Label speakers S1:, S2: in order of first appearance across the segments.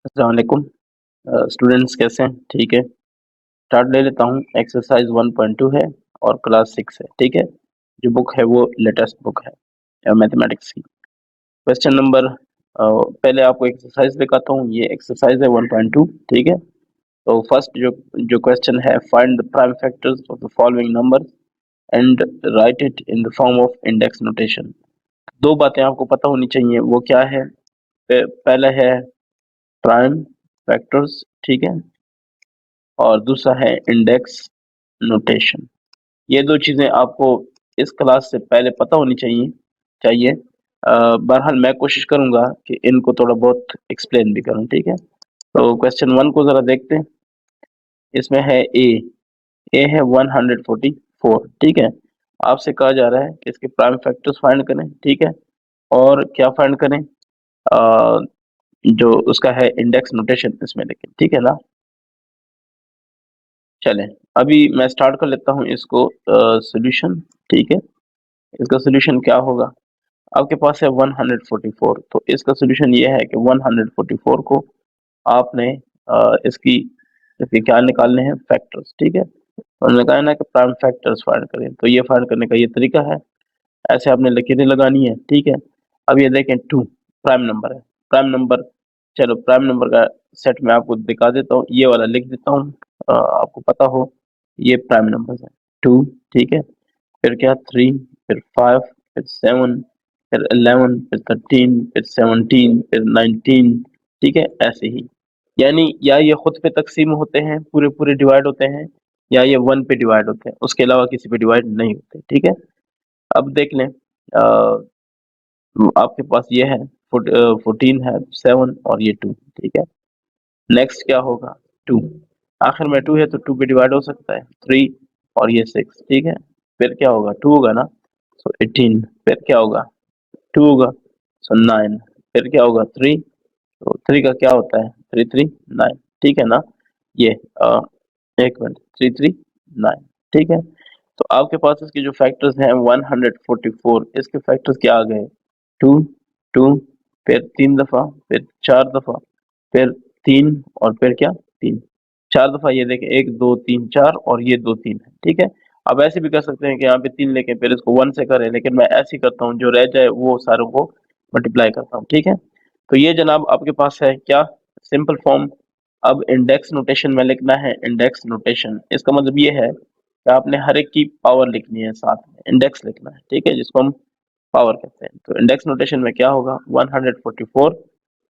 S1: अस्सलाम वालेकुम स्टूडेंट्स कैसे हैं? ठीक है। स्टार्ट ले लेता हूँ। एक्सरसाइज 1.2 है और क्लास 6 है। ठीक है। जो बुक है वो लेटेस्ट बुक है मैथमेटिक्स की। क्वेश्चन नंबर पहले आपको एक्सरसाइज दिखाता हूँ। ये एक्सरसाइज है 1.2। ठीक है। तो फर्स्ट जो जो क्वेश्चन है, find the prime factors of the following number and right it in the form of index notation. दो बातें आपको पता होनी चाहिए। वो क्या है? पहला है प्राइम फैक्टर्स, ठीक है, और दूसरा है इंडेक्स नोटेशन। ये दो चीजें आपको इस क्लास से पहले पता होनी चाहिए। बहरहाल मैं कोशिश करूंगा कि इनको थोड़ा बहुत एक्सप्लेन भी करूं। ठीक है। तो क्वेश्चन 1 को जरा देखते हैं। इसमें है ए है 144। ठीक है। आपसे कहा जा रहा है कि इसके प्राइम फैक्टर्स फाइंड करें। ठीक है। और क्या फाइंड करें? अ, जो उसका है इंडेक्स नोटेशन इसमें लिखें। ठीक है ना। चलें, अभी मैं स्टार्ट कर लेता हूँ इसको सॉल्यूशन। ठीक है। इसका सॉल्यूशन क्या होगा? आपके पास है 144। तो इसका सॉल्यूशन ये है कि 144 को आपने इसकी इसके क्या निकालने हैं? फैक्टर्स। ठीक है। उन्होंने कहा है ना कि प्राइम फैक्टर्स फाइंड करें, तो ये फाइंड करने का ये तरीका है। ऐसे आपने लकीरें लगानी है। ठीक है। अब ये देखें, 2 प्राइम नंबर है। प्राइम नंबर, चलो प्राइम नंबर का सेट मैं आपको दिखा देता हूँ। ये वाला लिख देता हूँ, आपको पता हो ये प्राइम नंबर है। 2, ठीक है। फिर क्या? 3, फिर 5, फिर 7, फिर 11, फिर 13, फिर 17, फिर 19। ठीक है। ऐसे ही, यानी या ये खुद पे तकसीम होते हैं, पूरे पूरे डिवाइड होते हैं, या ये 1 पे डिवाइड होते हैं, उसके अलावा किसी पे डिवाइड नहीं होते। ठीक है। अब देख लें, आपके पास ये है 14 है, 7 और ये 2। ठीक है। नेक्स्ट क्या होगा? 2, आखिर में 2 है तो 2 पे डिवाइड हो सकता है। 3 और ये 6। ठीक है। फिर क्या होगा? 2 होगा ना, सो 18। फिर क्या होगा? 2 होगा, सो 9। फिर क्या होगा? 3, तो 3 का क्या होता है? 3 3 9। ठीक है ना। ये एक मिनट, 3 3 9। ठीक है। तो आपके पास इसके जो फैक्टर्स हैं 144, इसके फैक्टर्स क्या आ गए? 2 2, फिर 3 दफा, फिर 4 दफा, फिर 3, और फिर क्या? 3 4 दफा। ये देखें, 1 2 3 4 और ये 2 3 है। ठीक है। अब ऐसे भी कर सकते हैं कि यहाँ पे 3 लेके फिर इसको 1 से करें, लेकिन मैं ऐसे ही करता हूँ, जो रह जाए वो सारों को मल्टीप्लाई करता हूँ। ठीक है। तो ये जनाब आपके पास है क्या? Simple form. अब इंडेक्स नोटेशन में लिखना है। इंडेक्स नोटेशन इसका मतलब ये है कि आपने हर एक की पावर लिखनी है, साथ में इंडेक्स लिखना है। ठीक है, जिसको हम पावर कहते हैं। तो इंडेक्स नोटेशन में क्या होगा? 144,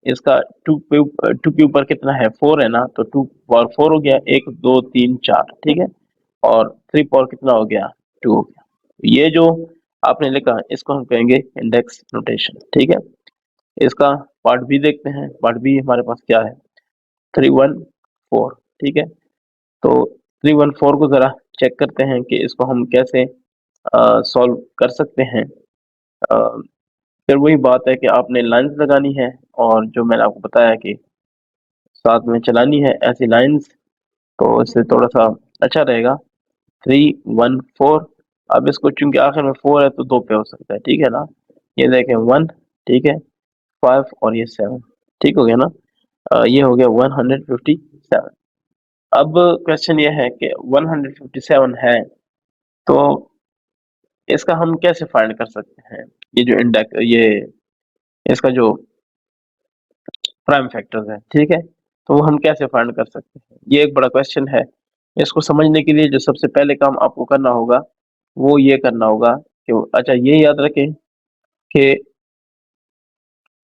S1: इसका 2 के ऊपर कितना है? 4 है ना, तो 2 पावर 4 हो गया। 1 2 3 4। ठीक है। और 3 पावर कितना हो गया? 2 हो गया। ये जो आपने लिखा, इसको हम कहेंगे इंडेक्स नोटेशन। ठीक है। इसका पार्ट बी देखते हैं। पार्ट बी हमारे पास क्या है? 314। ठीक है। तो 314 को जरा चेक करते हैं कि इसको हम कैसे सॉल्व कर सकते हैं। अ, फिर वही बात है कि आपने लाइंस लगानी है, और जो मैंने आपको बताया कि साथ में चलानी है ऐसी लाइंस, तो इससे थोड़ा सा अच्छा रहेगा। 314। अब इसको चूंकि आखिर में 4 है तो 2 पे हो सकता है। ठीक है ना। ये देखें, 1, ठीक है, 5 और ये 7। ठीक हो गया ना। ये हो गया 157। अब क्वेश्चन ये है कि 157 है, तो इसका हम कैसे फाइंड कर सकते हैं? ये जो इंडेक्स, ये इसका जो प्राइम फैक्टर्स है। ठीक है। तो वो हम कैसे फाइंड कर सकते हैं? ये एक बड़ा क्वेश्चन है। इसको समझने के लिए जो सबसे पहले काम आपको करना होगा, वो ये करना होगा कि अच्छा, ये याद रखें कि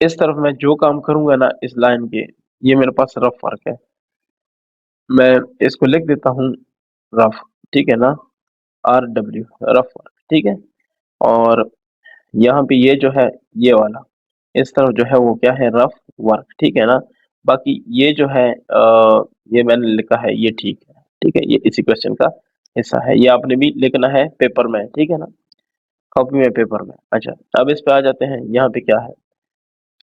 S1: इस तरफ मैं जो काम करूंगा ना, इस लाइन के, ये मेरे पास रफ वर्क है। मैं इसको लिख देता हूँ रफ। ठीक है ना। RW, rough work. ठीक है। और यहाँ पे ये जो है, ये वाला, इस तरफ जो है वो क्या है? Rough work. ठीक है ना। बाकी ये जो है ये मैंने लिखा है, ये ठीक है। ठीक है, ये इसी क्वेश्चन का हिस्सा है। ये आपने भी लिखना है पेपर में। ठीक है ना, कॉपी में, पेपर में। अच्छा, अब इस पे आ जाते हैं। यहाँ पे क्या है?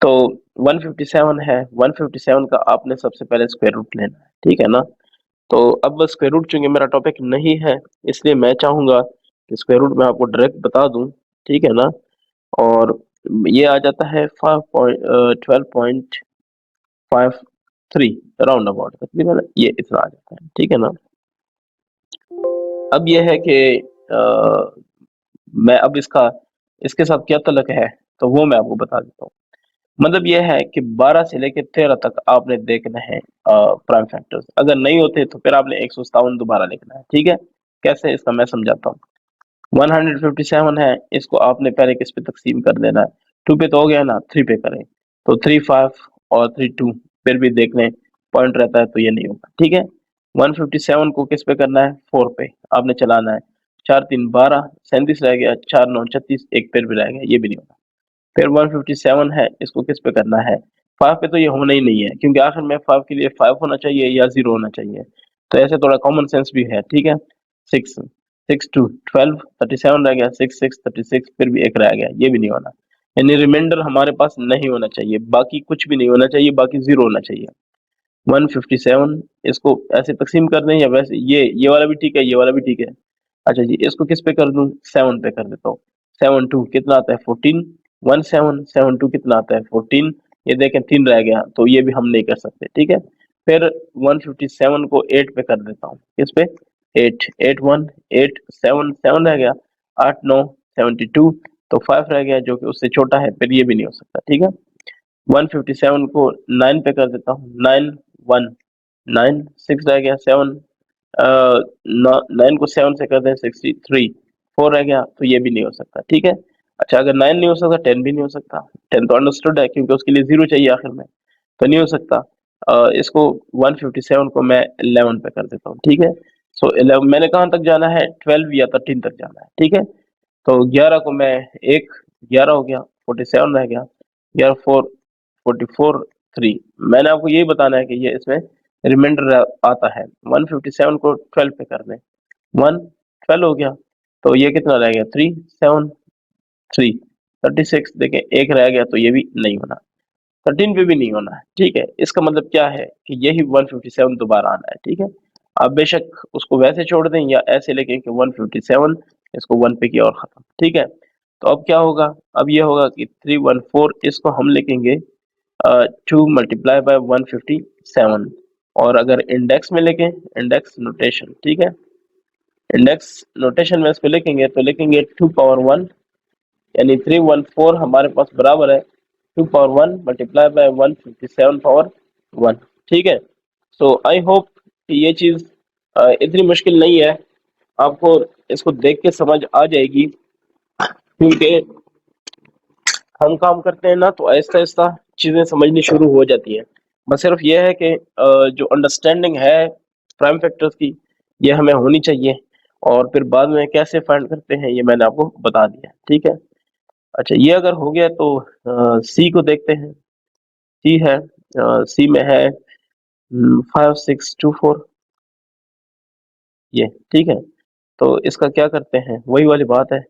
S1: तो 157 है। 157 का आपने सबसे पहले स्क्वायर रूट लेना है। ठीक है ना। तो अब स्क्वायर रूट चूंकि मेरा टॉपिक नहीं है, इसलिए मैं चाहूंगा कि स्क्वायर रूट मैं आपको डायरेक्ट बता दूं। ठीक है ना। और ये आ जाता है 12.5 3 राउंड अबाउट तकरीबन ये इतना आ जाता है, ठीक है ना। अब ये है कि मैं अब इसके साथ क्या तल्लुक है, तो वो मैं आपको बता देता हूँ। मतलब ये है कि 12 से लेके 13 तक आपने देखना है प्राइम फैक्टर्स, अगर नहीं होते तो फिर आपने 157 दोबारा लिखना है, ठीक है। कैसे, इसका मैं समझाता हूँ। 157 है, इसको आपने पहले किस पे तकसीम कर देना है, 2 पे तो हो गया ना, 3 पे करें तो 3 5 और 3 2, फिर भी देख लें पॉइंट रहता है तो ये नहीं होगा, ठीक है। 157 को किस पे करना है, 4 पे आपने चलाना है, 4 3 12, 37 रह गया, 4 9 36, एक फिर भी रह गया, ये भी नहीं होगा। फिर 157 है, इसको किस पे करना है, 5 पे तो ये होना ही नहीं है, क्योंकि आखिर में 5 के लिए 5 होना चाहिए या 0 होना चाहिए, तो ऐसे थोड़ा कॉमन सेंस भी है, ठीक है। 6 6 2 12, 37 रह गया, 6 6 36, फिर भी एक रह गया, ये भी नहीं होना, यानी रिमाइंडर हमारे पास नहीं होना चाहिए, बाकी कुछ भी नहीं होना चाहिए, बाकी 0 होना चाहिए। 157 इसको ऐसे तकसीम कर दें या वैसे, ये वाला भी ठीक है, ये वाला भी ठीक है। अच्छा जी, इसको किस पे कर दूं, 7 पे कर देता हूँ। 7 2 कितना आता है, 14। 17 7 2 कितना आता है, 14। ये देखें 3 रह गया, तो ये भी हम नहीं कर सकते, ठीक है। फिर 157 को 8 पे कर देता हूँ, किस पे, 8 8 1 8 7 7 रह गया, 8 9 72, तो 5 रह गया जो कि उससे छोटा है, फिर ये भी नहीं हो सकता, ठीक है। 157 को 9 पे कर देता हूँ, 9 1 9 6 रह गया, 7 9 को 7 से कर दें, 63, 4 रह गया, तो ये भी नहीं हो सकता, ठीक है। अच्छा, अगर 9 नहीं हो सकता, 10 भी नहीं हो सकता। 10 तो अंडरस्टूड है, क्योंकि उसके लिए 0 चाहिए आखिर में, तो नहीं हो सकता। इसको 157 को मैं 11 पे कर देता हूँ, ठीक है। सो 11 मैंने कहाँ तक जाना है, 12 या 13 तक जाना है, ठीक है। तो 11 को मैं एक, 11 हो गया, 47 रह गया, 11 4 44 3, मैंने आपको यही बताना है कि ये इसमें रिमाइंडर आता है। 157 को 12 पे कर दें, 1 12 हो गया, तो ये कितना रह गया, 3 7 3 36, देखें एक रह गया, तो ये भी नहीं होना, 13 पे भी नहीं होना है, ठीक है। इसका मतलब क्या है कि यही 157 दोबारा आना है, ठीक है। आप बेशक उसको वैसे छोड़ दें या ऐसे लेके कि 157 इसको 1 पे किया और खत्म, ठीक है। तो अब क्या होगा, अब ये होगा कि 314 इसको हम लिखेंगे 2 मल्टीप्लाई बाय 157, और अगर इंडेक्स में लिखें, इंडेक्स नोटेशन, ठीक है, इंडेक्स नोटेशन में इसको लिखेंगे तो लिखेंगे 2 पावर 1, यानी 314 हमारे पास बराबर है 2 पावर 1 मल्टीप्लाई बाय 157 पावर 1, ठीक है। सो आई होप कि ये चीज इतनी मुश्किल नहीं है, आपको इसको देख के समझ आ जाएगी, क्योंकि हम काम करते हैं ना, तो आहिस्ता आहिस्ता चीजें समझनी शुरू हो जाती हैं। बस सिर्फ ये है कि जो अंडरस्टैंडिंग है प्राइम फैक्टर्स की, ये हमें होनी चाहिए, और फिर बाद में कैसे फाइंड करते हैं ये मैंने आपको बता दिया, ठीक है। अच्छा, ये अगर हो गया तो सी को देखते हैं। सी है, सी में है 5624, ये ठीक है। तो इसका क्या करते हैं, वही वाली बात है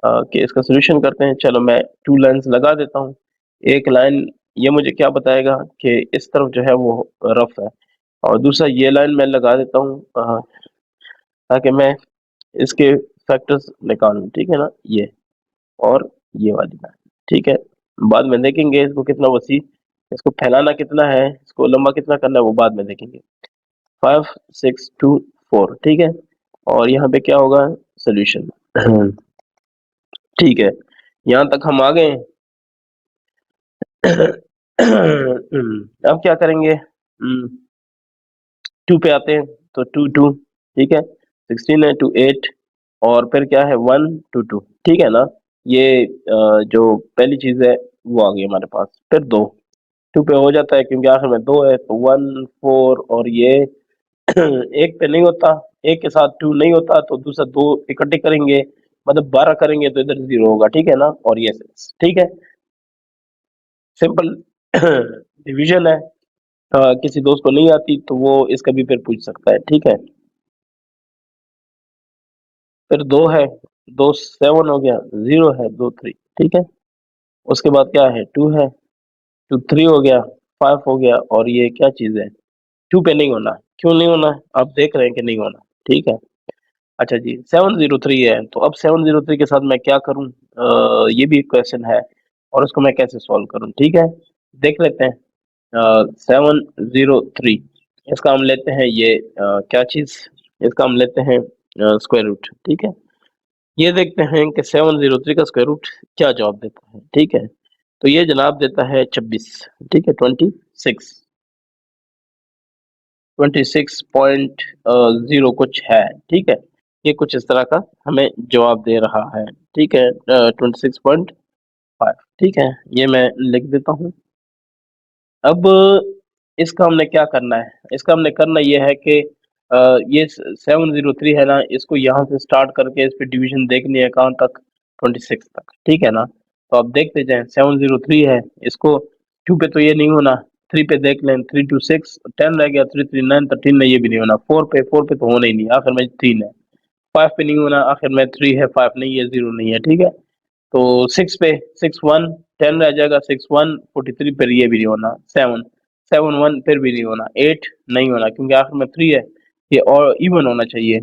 S1: कि इसका सोल्यूशन करते हैं। चलो मैं 2 लाइन्स लगा देता हूँ। एक लाइन ये मुझे क्या बताएगा कि इस तरफ जो है वो रफ है, और दूसरा ये लाइन मैं लगा देता हूँ ताकि मैं इसके फैक्टर्स निकालूं, ठीक है ना, ये और ये वाली लाइन, ठीक है। बाद में देखेंगे इसको कितना वसी, इसको फैलाना कितना है, इसको लंबा कितना करना है, वो बाद में देखेंगे। 5624, ठीक है। और यहाँ पे क्या होगा, सोल्यूशन ठीक है, यहाँ तक हम आ गए। अब क्या करेंगे, 2 पे आते हैं, तो 2 2, ठीक है, 16 है, 2 8, और फिर क्या है, 1 2 2, ठीक है ना। ये जो पहली चीज है वो आ गई हमारे पास, फिर 2 2 पे हो जाता है, क्योंकि आखिर में 2 है, तो 1 4, और ये एक पे नहीं होता, एक के साथ 2 नहीं होता, तो दूसरा 2 इकट्ठे करेंगे, मतलब 12 करेंगे तो इधर 0 होगा, ठीक है ना, और ये 6, ठीक है। सिंपल डिवीजन है। किसी दोस्त को नहीं आती तो वो इसका भी फिर पूछ सकता है, ठीक है। फिर 2 है, 2 7 हो गया, 0 है, 2 3, ठीक है। उसके बाद क्या है, 2 है, 2 3 हो गया, 5 हो गया, और ये क्या चीज है, 2 पे नहीं होना, क्यों नहीं होना, आप देख रहे हैं कि नहीं होना, ठीक है। अच्छा जी, 703 है, तो अब 703 के साथ मैं क्या करूं, ये भी क्वेश्चन है, और उसको मैं कैसे सॉल्व करूं, ठीक है, देख लेते हैं। 703, इसका हम लेते हैं ये क्या चीज, इसका हम लेते हैं स्क्वायर रूट। ठीक है, ये देखते हैं कि 703 का स्क्वायर रूट क्या जवाब देता है। ठीक है, तो ये जनाब देता है 26। ठीक है, 26.0 कुछ है। ठीक है, ये कुछ इस तरह का हमें जवाब दे रहा है। ठीक है, 26.5। ठीक है, ये मैं लिख देता हूँ। अब इसका हमने क्या करना है, इसका हमने करना ये है कि ये 703 है ना, इसको यहाँ से स्टार्ट करके इस पे डिवीजन देखनी है कहाँ तक, 26 तक। ठीक है ना, तो आप देखते जाएं, 703 है, इसको 2 पे तो ये नहीं होना, 3 पे देख लें, 3 2 6 10 रह गया, 3 3 9 13 में ये भी नहीं होना, 4 पे तो होना ही नहीं, आखिर में 3 है, 5 पे नहीं होना, आखिर में 3 है, 5 नहीं है, 0 नहीं है। ठीक है, तो 6 पे 6 1 10 रह जाएगा, 6 1 43 पर ये भी नहीं होना, 7 7 1 फिर भी नहीं होना, 8 नहीं होना क्योंकि आखिर में 3 है, ये और इवन होना चाहिए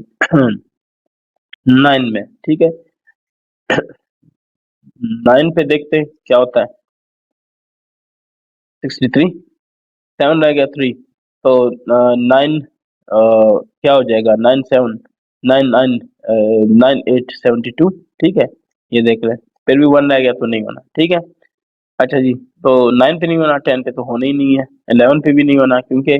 S1: 9 में। ठीक है, 9 पे देखते हैं क्या होता है, 63, 7 रह गया 3, तो 9 क्या हो जाएगा, 9 7 9 9 9 8 72। ठीक है, ये देख रहे हैं, फिर भी 1 रह गया तो नहीं होना। ठीक है, अच्छा जी, तो 9 पे नहीं होना, 10 पे तो होना ही नहीं है, 11 पे भी नहीं होना क्योंकि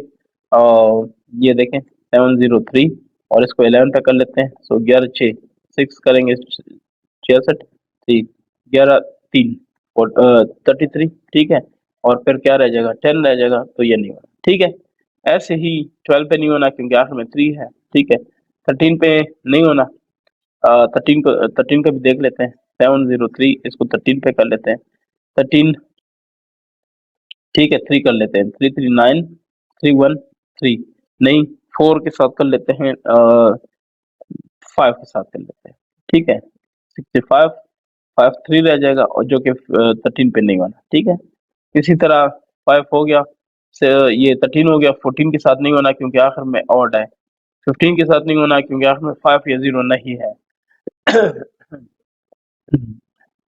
S1: ये देखें 703 और इसको 11 पे कर लेते हैं, सो 11 6 6 करेंगे 66, 3 11 3 और 33। ठीक है, और फिर क्या रह जाएगा, 10 रह जाएगा, तो ये नहीं होना। ठीक है, ऐसे ही 12 पे नहीं होना क्योंकि आखिर में 3 है। ठीक है, 13 पे नहीं होना, 13 का भी देख लेते हैं, 703 इसको 13 पे कर लेते हैं, 13। ठीक है, 3 कर लेते हैं, 3 3 9 3 1 3 नहीं, 4 के साथ कर लेते हैं, 5 के साथ कर लेते हैं। ठीक है, 65 5 3 रह जाएगा और जो कि 13 पे नहीं होना। ठीक है, इसी तरह 5 हो गया, से ये 13 हो गया, 14 के साथ नहीं होना क्योंकि आखिर में ऑड है, 15 के साथ नहीं होना क्योंकि आखिर में 5 या 0 नहीं है।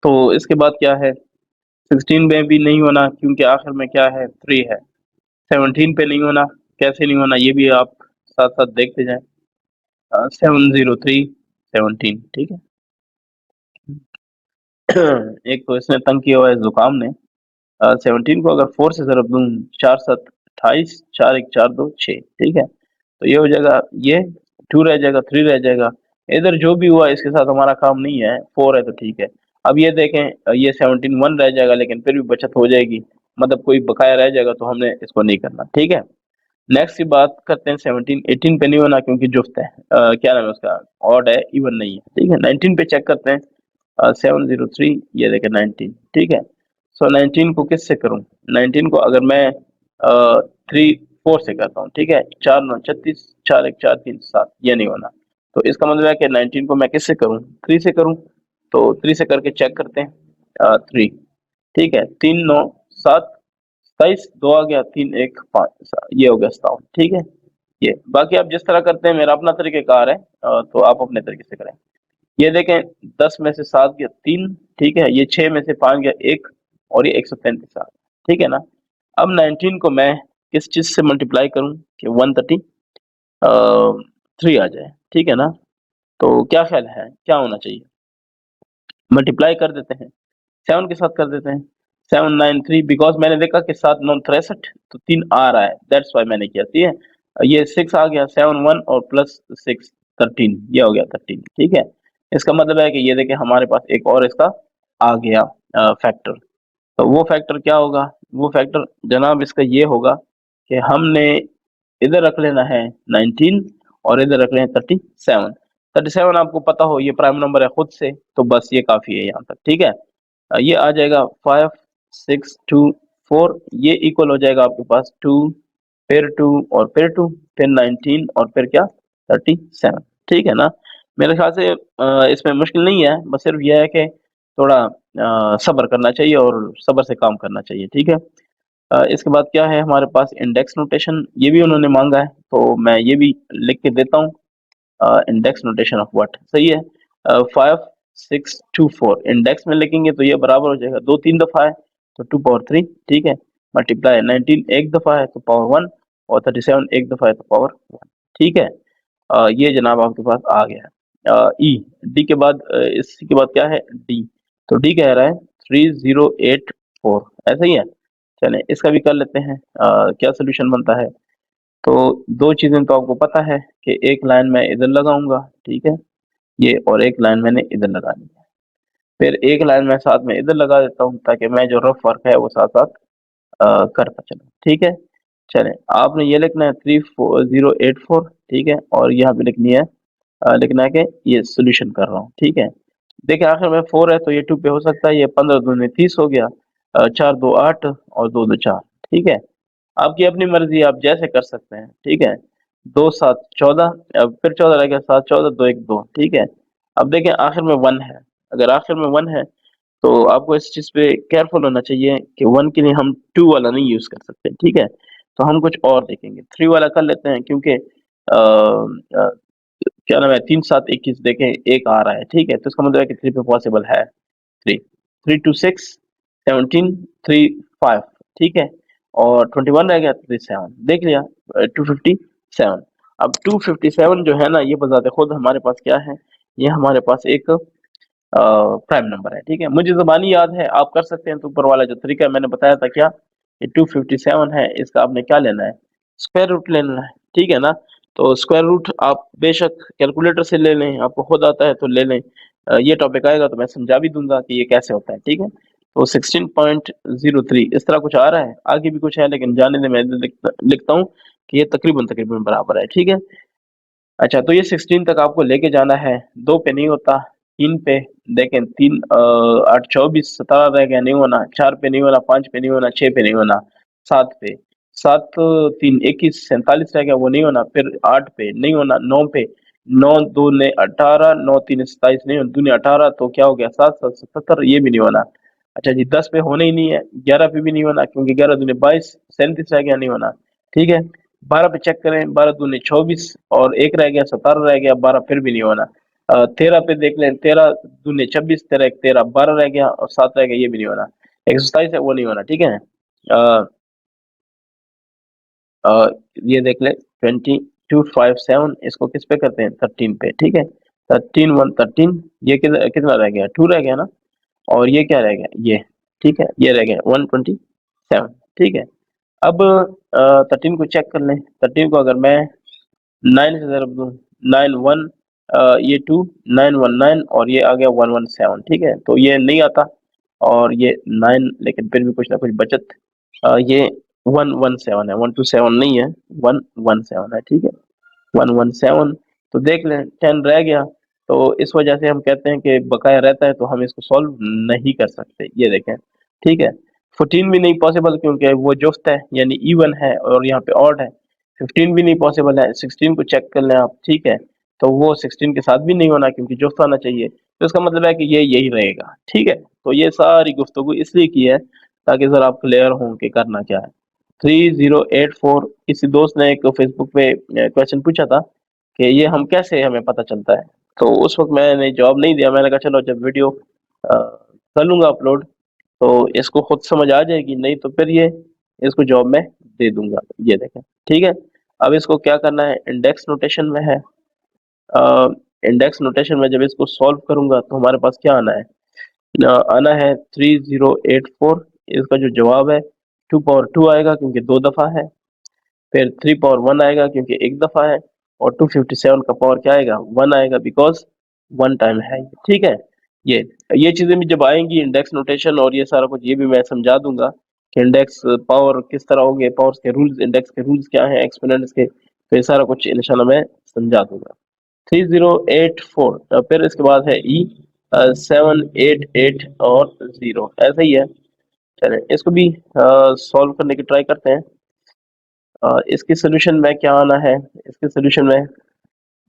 S1: तो इसके बाद क्या है, 16 में भी नहीं होना क्योंकि आखिर में क्या है, 3 है। 17 पे नहीं होना, कैसे नहीं होना ये भी आप साथ साथ देखते जाएं, 703 17। ठीक है, एक तो इसने तंग किया हुआ है जुकाम ने, 17 को अगर 4 से ज़रब दूं, 4 7 28, 4 1 4 2 6। ठीक है, तो ये हो जाएगा, ये 2 रह जाएगा, 3 रह जाएगा, इधर जो भी हुआ इसके साथ हमारा काम नहीं है, 4 है तो ठीक है। अब ये देखें, ये 17 1 रह जाएगा लेकिन फिर भी बचत हो जाएगी, मतलब कोई बकाया रह जाएगा तो हमने इसको नहीं करना। ठीक है, नेक्स्ट की बात करते हैं, 17 18 पे नहीं होना क्योंकि जुफ्त है, क्या नाम है उसका, ऑड है, इवन नहीं है। ठीक है, 19 पे चेक करते हैं, 703, ये देखें 19। ठीक है, सो 19 को किससे करूं, 19 को अगर मैं 3 4 से करता हूँ, ठीक है, 4 9 36, 4 1 4 3 7, ये नहीं होना, तो इसका मतलब है कि 19 को मैं किससे करूं, 3 से करूं, तो 3 से करके चेक करते हैं, 3। ठीक है, 3 9 7 27, 2 आ गया, 3 1 5, ये हो गया 57। ठीक है, ये बाकी आप जिस तरह करते हैं, मेरा अपना तरीक़ेकार है, तो आप अपने तरीके से करें। ये देखें, 10 में से 7 गया 3। ठीक है, ये 6 में से 5 गया 1 और ये 133 आ गया। ठीक है ना, अब 19 को मैं किस चीज़ से मल्टीप्लाई करूं कि 133 आ जाए। ठीक है ना, तो क्या ख्याल है क्या होना चाहिए, मल्टीप्लाई कर देते हैं, 7 के साथ कर देते हैं, 793, बिकॉज मैंने देखा कि 7 9 63, तो 3 आ रहा है, दैट्स वाई मैंने किया। ठीक है, ये 6 आ गया, 7 1 और प्लस 6 13, ये हो गया 13। ठीक है, इसका मतलब है कि ये देखिए हमारे पास एक और इसका आ गया फैक्टर, तो वो फैक्टर क्या होगा, वो फैक्टर जनाब इसका ये होगा कि हमने इधर रख लेना है 19 और इधर रख लेना है 37। 37 आपको पता हो ये प्राइम नंबर है खुद से, तो बस ये काफी है यहाँ तक। ठीक है, ये आ जाएगा 5 6 2 4, ये इक्वल हो जाएगा आपके पास 2, फिर 2 और फिर 2, फिर 19 और फिर क्या 37। ठीक है ना, मेरे ख्याल से इसमें मुश्किल नहीं है, बस सिर्फ यह है कि थोड़ा सब्र करना चाहिए और सब्र से काम करना चाहिए। ठीक है, इसके बाद क्या है हमारे पास, इंडेक्स नोटेशन, ये भी उन्होंने मांगा है तो मैं ये भी लिख के देता हूँ, इंडेक्स नोटेशन ऑफ व्हाट, सही है, 5 6 2 4 इंडेक्स में लिखेंगे तो ये बराबर हो जाएगा, 2 3 दफा है तो 2 पावर 3। ठीक है, मल्टीप्लाई 19 एक दफा है तो पावर 1 और 37 एक दफा है तो पावर 1। ठीक है, ये जनाब आपके पास आ गया। ई डी के बाद इसके बाद क्या है डी, तो डी कह रहा है 3084, ऐसा ही है। चलें इसका भी कर लेते हैं। क्या सोल्यूशन बनता है, तो दो चीजें तो आपको पता है कि एक लाइन मैं इधर लगाऊंगा, ठीक है, ये, और एक लाइन मैंने इधर लगानी है, फिर एक लाइन मैं साथ में इधर लगा देता हूँ ताकि मैं जो रफ वर्क है वो साथ साथ करता चलूँ। ठीक है, चलें आपने ये लिखना है 3084, ठीक है, और यहाँ पे लिखनी है लिखना है कि ये सोल्यूशन कर रहा हूँ। ठीक है, देखिए आखिर में 4 है तो ये 2 पे हो सकता है, ये 15 दूनी 30 हो गया, 4 2 8 और 2 2 4। ठीक है, आपकी अपनी मर्जी, आप जैसे कर सकते हैं। ठीक है, 2 7 14, अब फिर 14 रह गया, 7 14 2 1 2। ठीक है, अब देखें आखिर में 1 है, अगर आखिर में 1 है तो आपको इस चीज पे केयरफुल होना चाहिए कि 1 के लिए हम 2 वाला नहीं यूज कर सकते। ठीक है, तो हम कुछ और देखेंगे, 3 वाला कर लेते हैं, क्योंकि क्या नाम है, 3 7 21 देखें एक आ रहा है। ठीक है, तो इसका मतलब है कि 3 पे पॉसिबल है। 3 3 2 6 17 3 5, ठीक है, और 21 रह गया, 3 7, देख लिया, 257। अब 257 जो है ना, ये बजाते खुद हमारे पास क्या है, ये हमारे पास एक प्राइम नंबर है। ठीक है, मुझे ज़बानी याद है, आप कर सकते हैं, तो ऊपर वाला जो तरीका मैंने बताया था क्या, ये 257 है, इसका आपने क्या लेना है, स्क्वायर रूट लेना है। ठीक है ना, तो स्क्वायर रूट आप बेशक कैलकुलेटर से ले लें, आपको खुद आता है तो ले लें। ये टॉपिक आएगा तो मैं समझा भी दूंगा कि ये कैसे होता है। ठीक है, तो 16.03 इस तरह कुछ आ रहा है, आगे भी कुछ है लेकिन जाने दे, मैं लिखता हूँ कि ये तकरीबन तकरीबन बराबर है। ठीक है, अच्छा, तो ये 16 तक आपको लेके जाना है, 2 पे नहीं होता, 3 पे, देखें 3 8 24 17 रह गया, नहीं होना, 4 पे नहीं होना, 5 पे नहीं होना, 6 पे नहीं होना, 7 पे, 7 3 21 47 रह गया, वो नहीं होना, फिर 8 पे नहीं होना, 9 पे, 9 2 ने 18, 9 3 27 नहीं होना, दूनी 18, तो क्या हो गया 7 7 77, ये भी नहीं होना। अच्छा जी, 10 पे होना ही नहीं है, 11 पे भी नहीं होना, क्योंकि 11 दूनी 22 37 रह गया, नहीं होना। ठीक है, 12 पे चेक करें, 12 दूनी 24 और एक रह गया, 17 रह गया, 12 फिर भी नहीं होना। 13 पे देख लें, 13 दूनी 26, 13 एक 13, 12 रह गया और 7 रह गया, ये भी नहीं होना। 127 है, वो नहीं होना। ठीक है, अ, अ, ये देख लें 2257, इसको किस पे करते हैं, 13 पे। ठीक है, 13 1 13, ये कितना कितना रह गया, 2 रह गया ना, और ये क्या रह गया, ये, ठीक है, ये रह गया 127। ठीक है, अब 13 को चेक कर लें, 13 को अगर मैं 9 से ज़रब दूं, 9 1, ये 2 9 1 9 और ये आ गया 117। ठीक है, तो ये नहीं आता, और ये 9, लेकिन फिर भी कुछ ना कुछ बचत, ये 117 है, 127 नहीं है, 117 है। ठीक है, 117, तो देख लें 10 रह गया, तो इस वजह से हम कहते हैं कि बकाया रहता है, तो हम इसको सॉल्व नहीं कर सकते, ये देखें। ठीक है, 14 भी नहीं पॉसिबल, क्योंकि वो जुफ्त है, यानी इवन है, और यहाँ पे ऑड है। 15 भी नहीं पॉसिबल है, 16 को चेक कर लें आप। ठीक है, तो वो 16 के साथ भी नहीं होना, क्योंकि जुफ्त आना चाहिए, तो इसका मतलब है कि ये यही रहेगा। ठीक है, तो ये सारी गुफ्तगू इसलिए की है ताकि जरा आप क्लियर हों कि करना क्या है। 3084, किसी दोस्त ने एक फेसबुक पे क्वेश्चन पूछा था कि ये हम कैसे, हमें पता चलता है, तो उस वक्त मैंने जवाब नहीं दिया, मैंने कहा चलो जब वीडियो कर लूंगा अपलोड तो इसको खुद समझ आ जाएगी, नहीं तो फिर ये इसको जवाब मैं दे दूंगा। ये देखें, ठीक है, अब इसको क्या करना है, इंडेक्स नोटेशन में है। इंडेक्स नोटेशन में जब इसको सॉल्व करूंगा तो हमारे पास क्या आना है, आना है 3084, इसका जो जवाब है 2 पावर 2 आएगा, क्योंकि 2 दफा है, फिर 3 पावर 1 आएगा क्योंकि एक दफा है, और 257 का पावर क्या आएगा, 1 आएगा, बिकॉज 1 टाइम है। ठीक है, ये ये चीजें भी जब आएंगी, इंडेक्स नोटेशन और ये सारा कुछ, ये भी मैं समझा दूंगा कि इंडेक्स पावर किस तरह होंगे, पावर्स के रूल्स, इंडेक्स के रूल्स क्या हैं, एक्सपोनेंट्स के, तो ये सारा कुछ इंशाल्लाह मैं समझा दूंगा। 3084, फिर इसके बाद है ई 788 और 0, ऐसा ही है। चलें इसको भी सॉल्व करने की ट्राई करते हैं। इसकी सोल्यूशन में क्या आना है, इसके सोल्यूशन में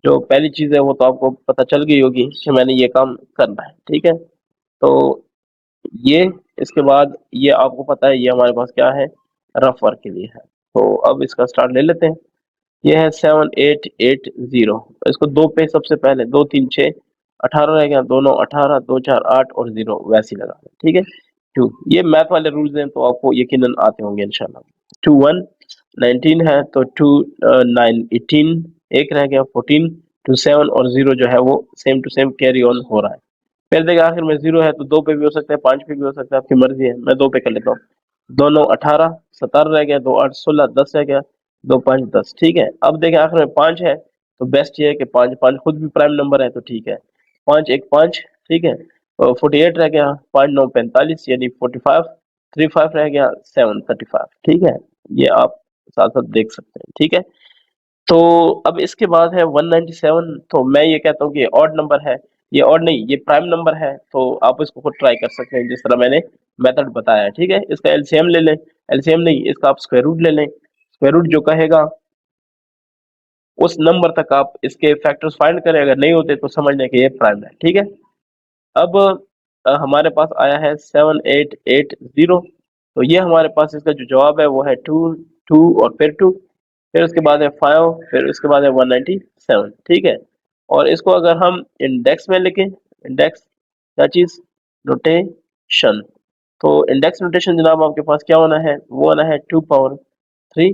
S1: जो पहली चीज है वो तो आपको पता चल गई होगी कि मैंने ये काम करना है। ठीक है, तो ये, इसके बाद ये आपको पता है, ये हमारे पास क्या है, रफ वर्क के लिए है। तो अब इसका स्टार्ट ले लेते हैं। ये है 7880, इसको 2 पे सबसे पहले 2 3 6 18 रह गया, दोनों 18, 2 4 8 और 0 वैसे ही लगा। ठीक है, 2। ये मैथ वाले रूल्स हैं तो आपको यकीनन आते होंगे इंशाल्लाह। 2 1 19 है तो 2 9 18, एक रह गया 14, 2 7 और 0 जो है वो same to same carry on हो रहा है। फिर देखिए आखिर में 0 है तो 2 पे भी हो सकता है, 5 पे भी हो सकता है, आपकी मर्जी है। मैं 2 पे कर लेता हूँ। 2 9 18, 17 रह गया, 2 8 16, 10 रह गया, 2 5 10। ठीक है, अब देखें आखिर में 5 है तो बेस्ट ये है कि 5 5 खुद भी प्राइम नंबर है तो ठीक है। 5 1 5, ठीक है। 48 रह गया, 5 9 45 यानी 45, 3 5 रह गया, 7 35। ठीक है, ये आप साथ साथ देख सकते हैं। ठीक है, तो अब इसके बाद है 197। तो मैं ये कहता हूँ कि ये ऑड नंबर है, ये ऑड नहीं, ये प्राइम नंबर है, तो आप इसको खुद ट्राई कर सकते हैं जिस तरह मैंने मेथड बताया है। ठीक है, इसका एलसीएम ले लें, एलसीएम नहीं, इसका आप स्क्वायर रूट ले लें। स्क्वायर रूट जो कहेगा उस नंबर तक आप इसके फैक्टर्स फाइंड करें, अगर नहीं होते तो समझ लें कि ये प्राइम है। ठीक है, अब हमारे पास आया है 7880। तो ये हमारे पास इसका जो जवाब है वो है 2 2 और फिर 2, फिर उसके बाद है 5, फिर उसके बाद है 197। ठीक है, और इसको अगर हम इंडेक्स में लिखें, इंडेक्स क्या चीज, नोटेशन। तो इंडेक्स नोटेशन जनाब आपके पास क्या होना है, वो होना है 2 पावर 3।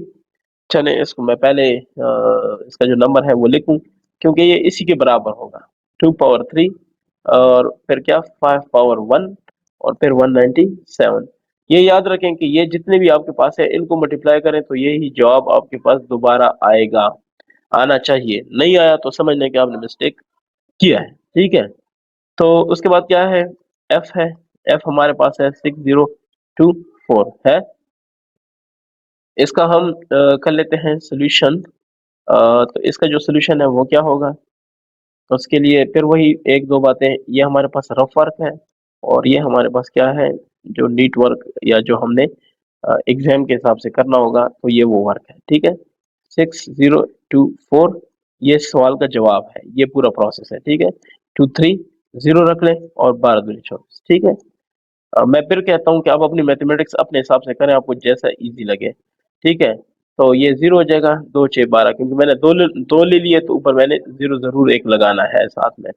S1: चले इसको मैं पहले इसका जो नंबर है वो लिखूं, क्योंकि ये इसी के बराबर होगा। 2 पावर 3 और फिर क्या 5 पावर 1 और फिर 197। ये याद रखें कि ये जितने भी आपके पास है इनको मल्टीप्लाई करें तो ये ही जवाब आपके पास दोबारा आएगा, आना चाहिए। नहीं आया तो समझ लें कि आपने मिस्टेक किया है। ठीक है, तो उसके बाद क्या है, एफ है। एफ हमारे पास है 6024 है। इसका हम कर लेते हैं सोल्यूशन। तो इसका जो सोल्यूशन है वो क्या होगा, तो उसके लिए फिर वही एक दो बातें, ये हमारे पास रफ वर्क है और ये हमारे पास क्या है, जो नीट वर्क या जो हमने एग्जाम के हिसाब से करना होगा, तो ये वो वर्क है। ठीक है, 6024 ये सवाल का जवाब है, ये पूरा प्रोसेस है। ठीक है, 230 रख लें और 12 दूनी 24। ठीक है, मैं फिर कहता हूँ कि आप अपनी मैथमेटिक्स अपने हिसाब से करें, आपको जैसा इजी लगे। ठीक है, तो ये 0 हो जाएगा, 2 6 12, क्योंकि मैंने दो ले लिए तो ऊपर मैंने 0 जरूर एक लगाना है साथ में।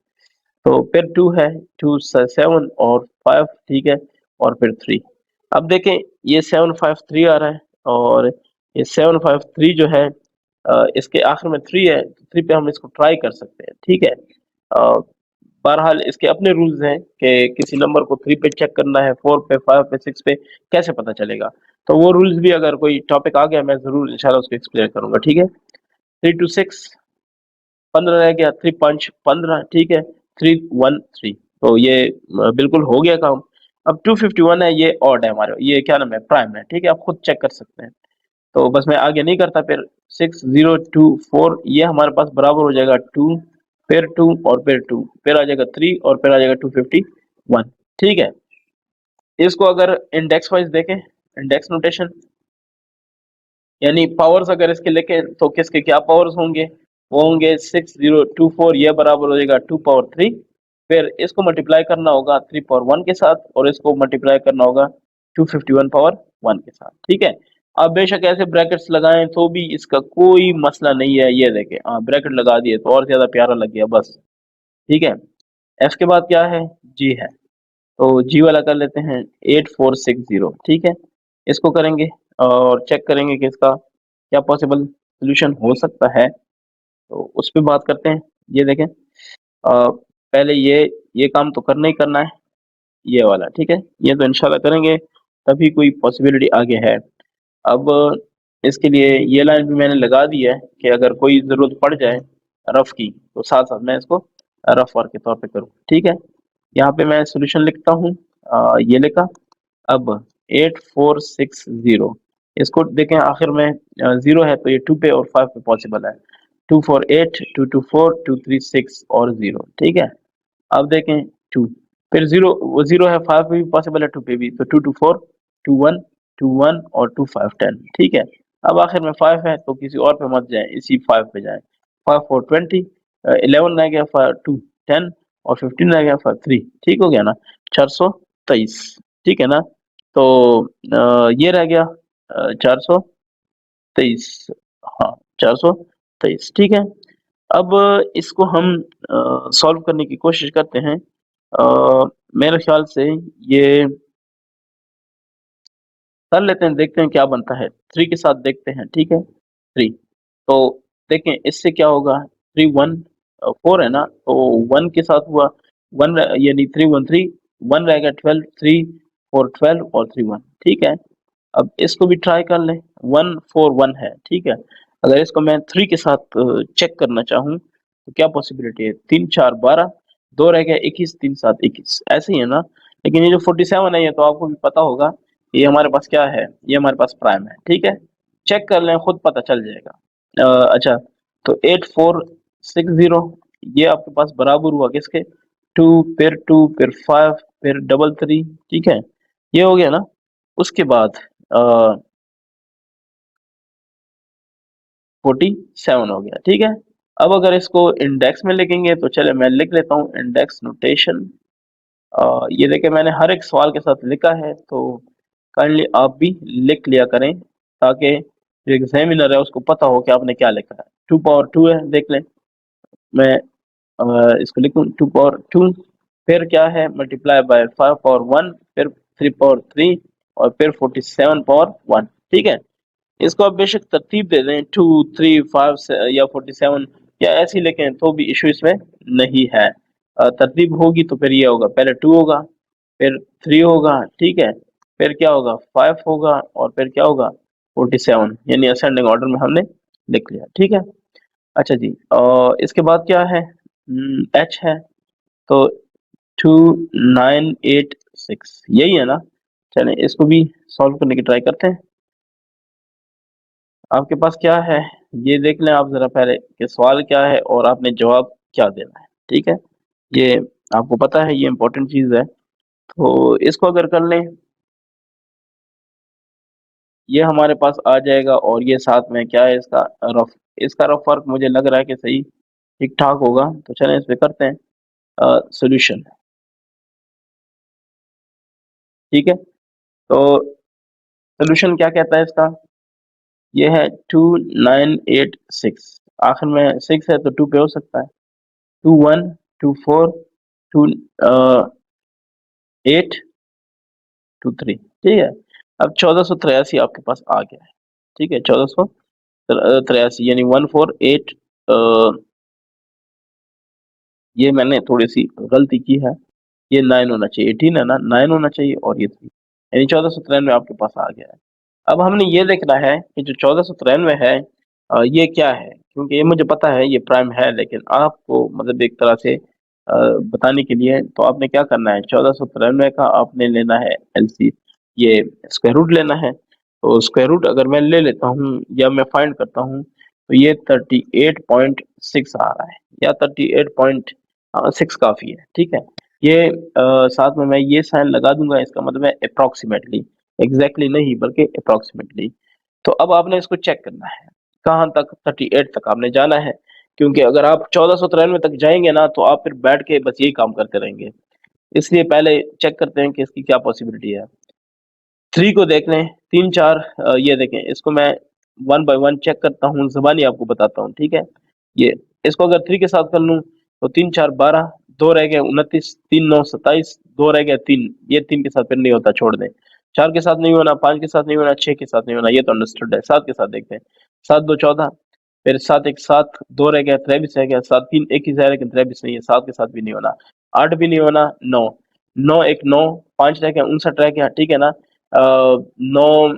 S1: तो फिर 2 है, 2 7 और 5। ठीक है, और फिर 3। अब देखें ये 753 आ रहा है और ये 753 जो है इसके आखिर में 3 है, 3 पे हम इसको ट्राई कर सकते हैं। ठीक है, बहरहाल इसके अपने रूल्स हैं कि किसी नंबर को 3 पे चेक करना है, 4 पे, 5 पे, 6 पे कैसे पता चलेगा। तो वो रूल्स भी अगर कोई टॉपिक आ गया मैं जरूर इंशाल्लाह उसको एक्सप्लेन करूंगा। ठीक है, 3 to 6 15 रह गया, 3 5 15। ठीक है, 3 1 3। तो ये बिल्कुल हो गया काम। अब 251 है, ये ऑड है हमारे, ये क्या नाम है, प्राइम है। ठीक है, आप खुद चेक कर सकते हैं। तो बस मैं आगे नहीं करता, फिर 6024 ये हमारे पास बराबर हो जाएगा 2, फिर 2 और फिर 2, फिर आ जाएगा 3 और फिर आ जाएगा 251। ठीक है, इसको अगर इंडेक्स वाइज देखें, इंडेक्स नोटेशन यानी पावर्स अगर इसके लिखें तो किसके क्या पावर्स होंगे, वो होंगे 6024, ये बराबर हो जाएगा 2 पावर 3। फिर इसको मल्टीप्लाई करना होगा 3 पावर 1 के साथ और इसको मल्टीप्लाई करना होगा 251 पावर 1 के साथ। ठीक है, अब बेशक ऐसे ब्रैकेट्स लगाएं तो भी इसका कोई मसला नहीं है। ये देखें, हाँ ब्रैकेट लगा दिए तो और ज्यादा प्यारा लग गया बस। ठीक है, एफ के बाद क्या है, जी है। तो जी वाला कर लेते हैं 8460। ठीक है, इसको करेंगे और चेक करेंगे कि इसका क्या पॉसिबल सोल्यूशन हो सकता है, तो उस पर बात करते हैं। ये देखें, पहले ये काम तो करना ही करना है, ये वाला। ठीक है, ये तो इंशाल्लाह करेंगे तभी कोई पॉसिबिलिटी आगे है। अब इसके लिए ये लाइन भी मैंने लगा दी है कि अगर कोई ज़रूरत पड़ जाए रफ की तो साथ साथ मैं इसको रफ वर्क के तौर पे करूँ। ठीक है, यहाँ पे मैं सॉल्यूशन लिखता हूँ, ये लिखा। अब 8460, इसको देखें आखिर में 0 है तो ये 2 पे और 5 पे पॉसिबल है। 248 224 236 और 0। ठीक है, अब देखें 2, फिर 0, वो 0 है, 5 पे भी पॉसिबल है, 2 पे भी, तो 224 21 21 और 25 10। ठीक है, अब आखिर में 5 है तो किसी और पे मत जाएं, इसी 5 पे जाएं। 5 4 20, 11 रह गया, 5 2 10 और 15 रह गया, 5 3। ठीक हो गया ना, 423। ठीक है ना, तो ये रह गया 423। हाँ, 423। ठीक है, अब इसको हम सॉल्व करने की कोशिश करते हैं। मेरे ख्याल से ये कर लेते हैं, देखते हैं क्या बनता है। 3 के साथ देखते हैं, ठीक है 3। तो देखें इससे क्या होगा, 3 1 4 है ना, तो 1 के साथ हुआ 1, यानी 3 1 3, 1 रह गया 12, 3 4 12 और 3 1, ठीक है। अब इसको भी ट्राई कर लें, 1 4 1 है, ठीक है। अगर इसको मैं 3 के साथ चेक करना चाहूँ तो क्या पॉसिबिलिटी है, 3 4 12, 2 रह गया 21, 3 7 21, ऐसे ही है ना। लेकिन ये जो 47 है ये तो आपको भी पता होगा, ये हमारे पास क्या है, ये हमारे पास प्राइम है, ठीक है। चेक कर लें, खुद पता चल जाएगा। अच्छा, तो 8 4 6 0, ये आपके पास बराबर हुआ किसके, 2 फिर 2 फिर 5 फिर डबल 3, ठीक है, ये हो गया ना। उसके बाद 47 हो गया, ठीक है। अब अगर इसको इंडेक्स में लिखेंगे तो चले मैं लिख लेता हूँ इंडेक्स नोटेशन। ये देखिए मैंने हर एक सवाल के साथ लिखा है, तो काइंडली आप भी लिख लिया करें ताकि जो एग्जामिनर है उसको पता हो कि आपने क्या लिखा है। 2 पावर 2 है, देख लें, मैं इसको लिखूं 2 पावर 2, फिर क्या है मल्टीप्लाई बाय 5 पावर 1, फिर 3 पावर 3 और फिर 47 पावर 1, ठीक है। इसको आप बेशक तरतीब दे दें 2 3 5 या 47 या ऐसी लिखें तो भी इशू इसमें नहीं है। तरतीब होगी तो फिर ये होगा, पहले 2 होगा, फिर 3 होगा, ठीक है, फिर क्या होगा 5 होगा और फिर क्या होगा 47, यानी असेंडिंग ऑर्डर में हमने लिख लिया, ठीक है। अच्छा जी, और इसके बाद क्या है, एच है, तो 2986 यही है ना। चलें इसको भी सॉल्व करने की ट्राई करते हैं। आपके पास क्या है, ये देख लें आप जरा पहले कि सवाल क्या है और आपने जवाब क्या देना है, ठीक है। ये आपको पता है, ये इम्पोर्टेंट चीज है। तो इसको अगर कर लें, ये हमारे पास आ जाएगा और ये साथ में क्या है रफ इसका रफ वर्क मुझे लग रहा है कि सही ठीक ठाक होगा, तो चलें इस पे करते हैं सोल्यूशन, ठीक है। तो सोल्यूशन क्या कहता है इसका, ये है 2986, आखिर में 6 है तो 2 पे हो सकता है, 2 1 2 4 2 8 2 3, ठीक है। अब 1483 आपके पास आ गया है, ठीक है, 1483 यानी 148, ये मैंने थोड़ी सी गलती की है, ये 9 होना चाहिए, 18 है ना, 9 होना चाहिए और ये 3, यानी 1493 आपके पास आ गया है। अब हमने ये देखना है कि जो 1493 है ये क्या है, क्योंकि ये मुझे पता है ये प्राइम है, लेकिन आपको मतलब एक तरह से बताने के लिए तो आपने क्या करना है, 1493 का आपने लेना है एलसी, ये स्क्वायर रूट लेना है। तो स्क्वायर रूट अगर मैं ले लेता हूँ या मैं फाइंड करता हूँ तो ये 38.6 आ रहा है, या 38.6 काफी है, ठीक है। ये साथ में मैं ये साइन लगा दूंगा, इसका मतलब है अप्रोक्सीमेटली, एग्जैक्टली नहीं बल्कि अप्रोक्सीमेटली। तो अब आपने इसको चेक करना है, कहाँ तक, 38 तक आपने जाना है, क्योंकि अगर आप 1493 तक जाएंगे ना तो आप फिर बैठ के बस यही काम करते रहेंगे। इसलिए पहले चेक करते हैं कि इसकी क्या पॉसिबिलिटी है। 3 को देख लें, 3 4, ये देखें, इसको मैं वन बाय वन चेक करता हूँ, ज़बानी आपको बताता हूँ, ठीक है। ये इसको अगर 3 के साथ कर लूँ तो 3 4 12, 2 रह गए 29, 3 9 27, 2 रह गया 3, ये 3 के साथ फिर नहीं होता, छोड़ दें। 4 के साथ नहीं होना, 5 के साथ नहीं होना, 6 के साथ नहीं होना, ये तो अंडरस्टूड है। 7 के साथ देखते हैं, 7 2 14, फिर 7 1 7, 2 रह गया 23 रह गया, 7 3 21 है लेकिन 23 नहीं है, 7 के साथ भी नहीं होना, 8 भी नहीं होना, 9 9 1 9, 5 रह गया 59 रह गया, ठीक है ना। 9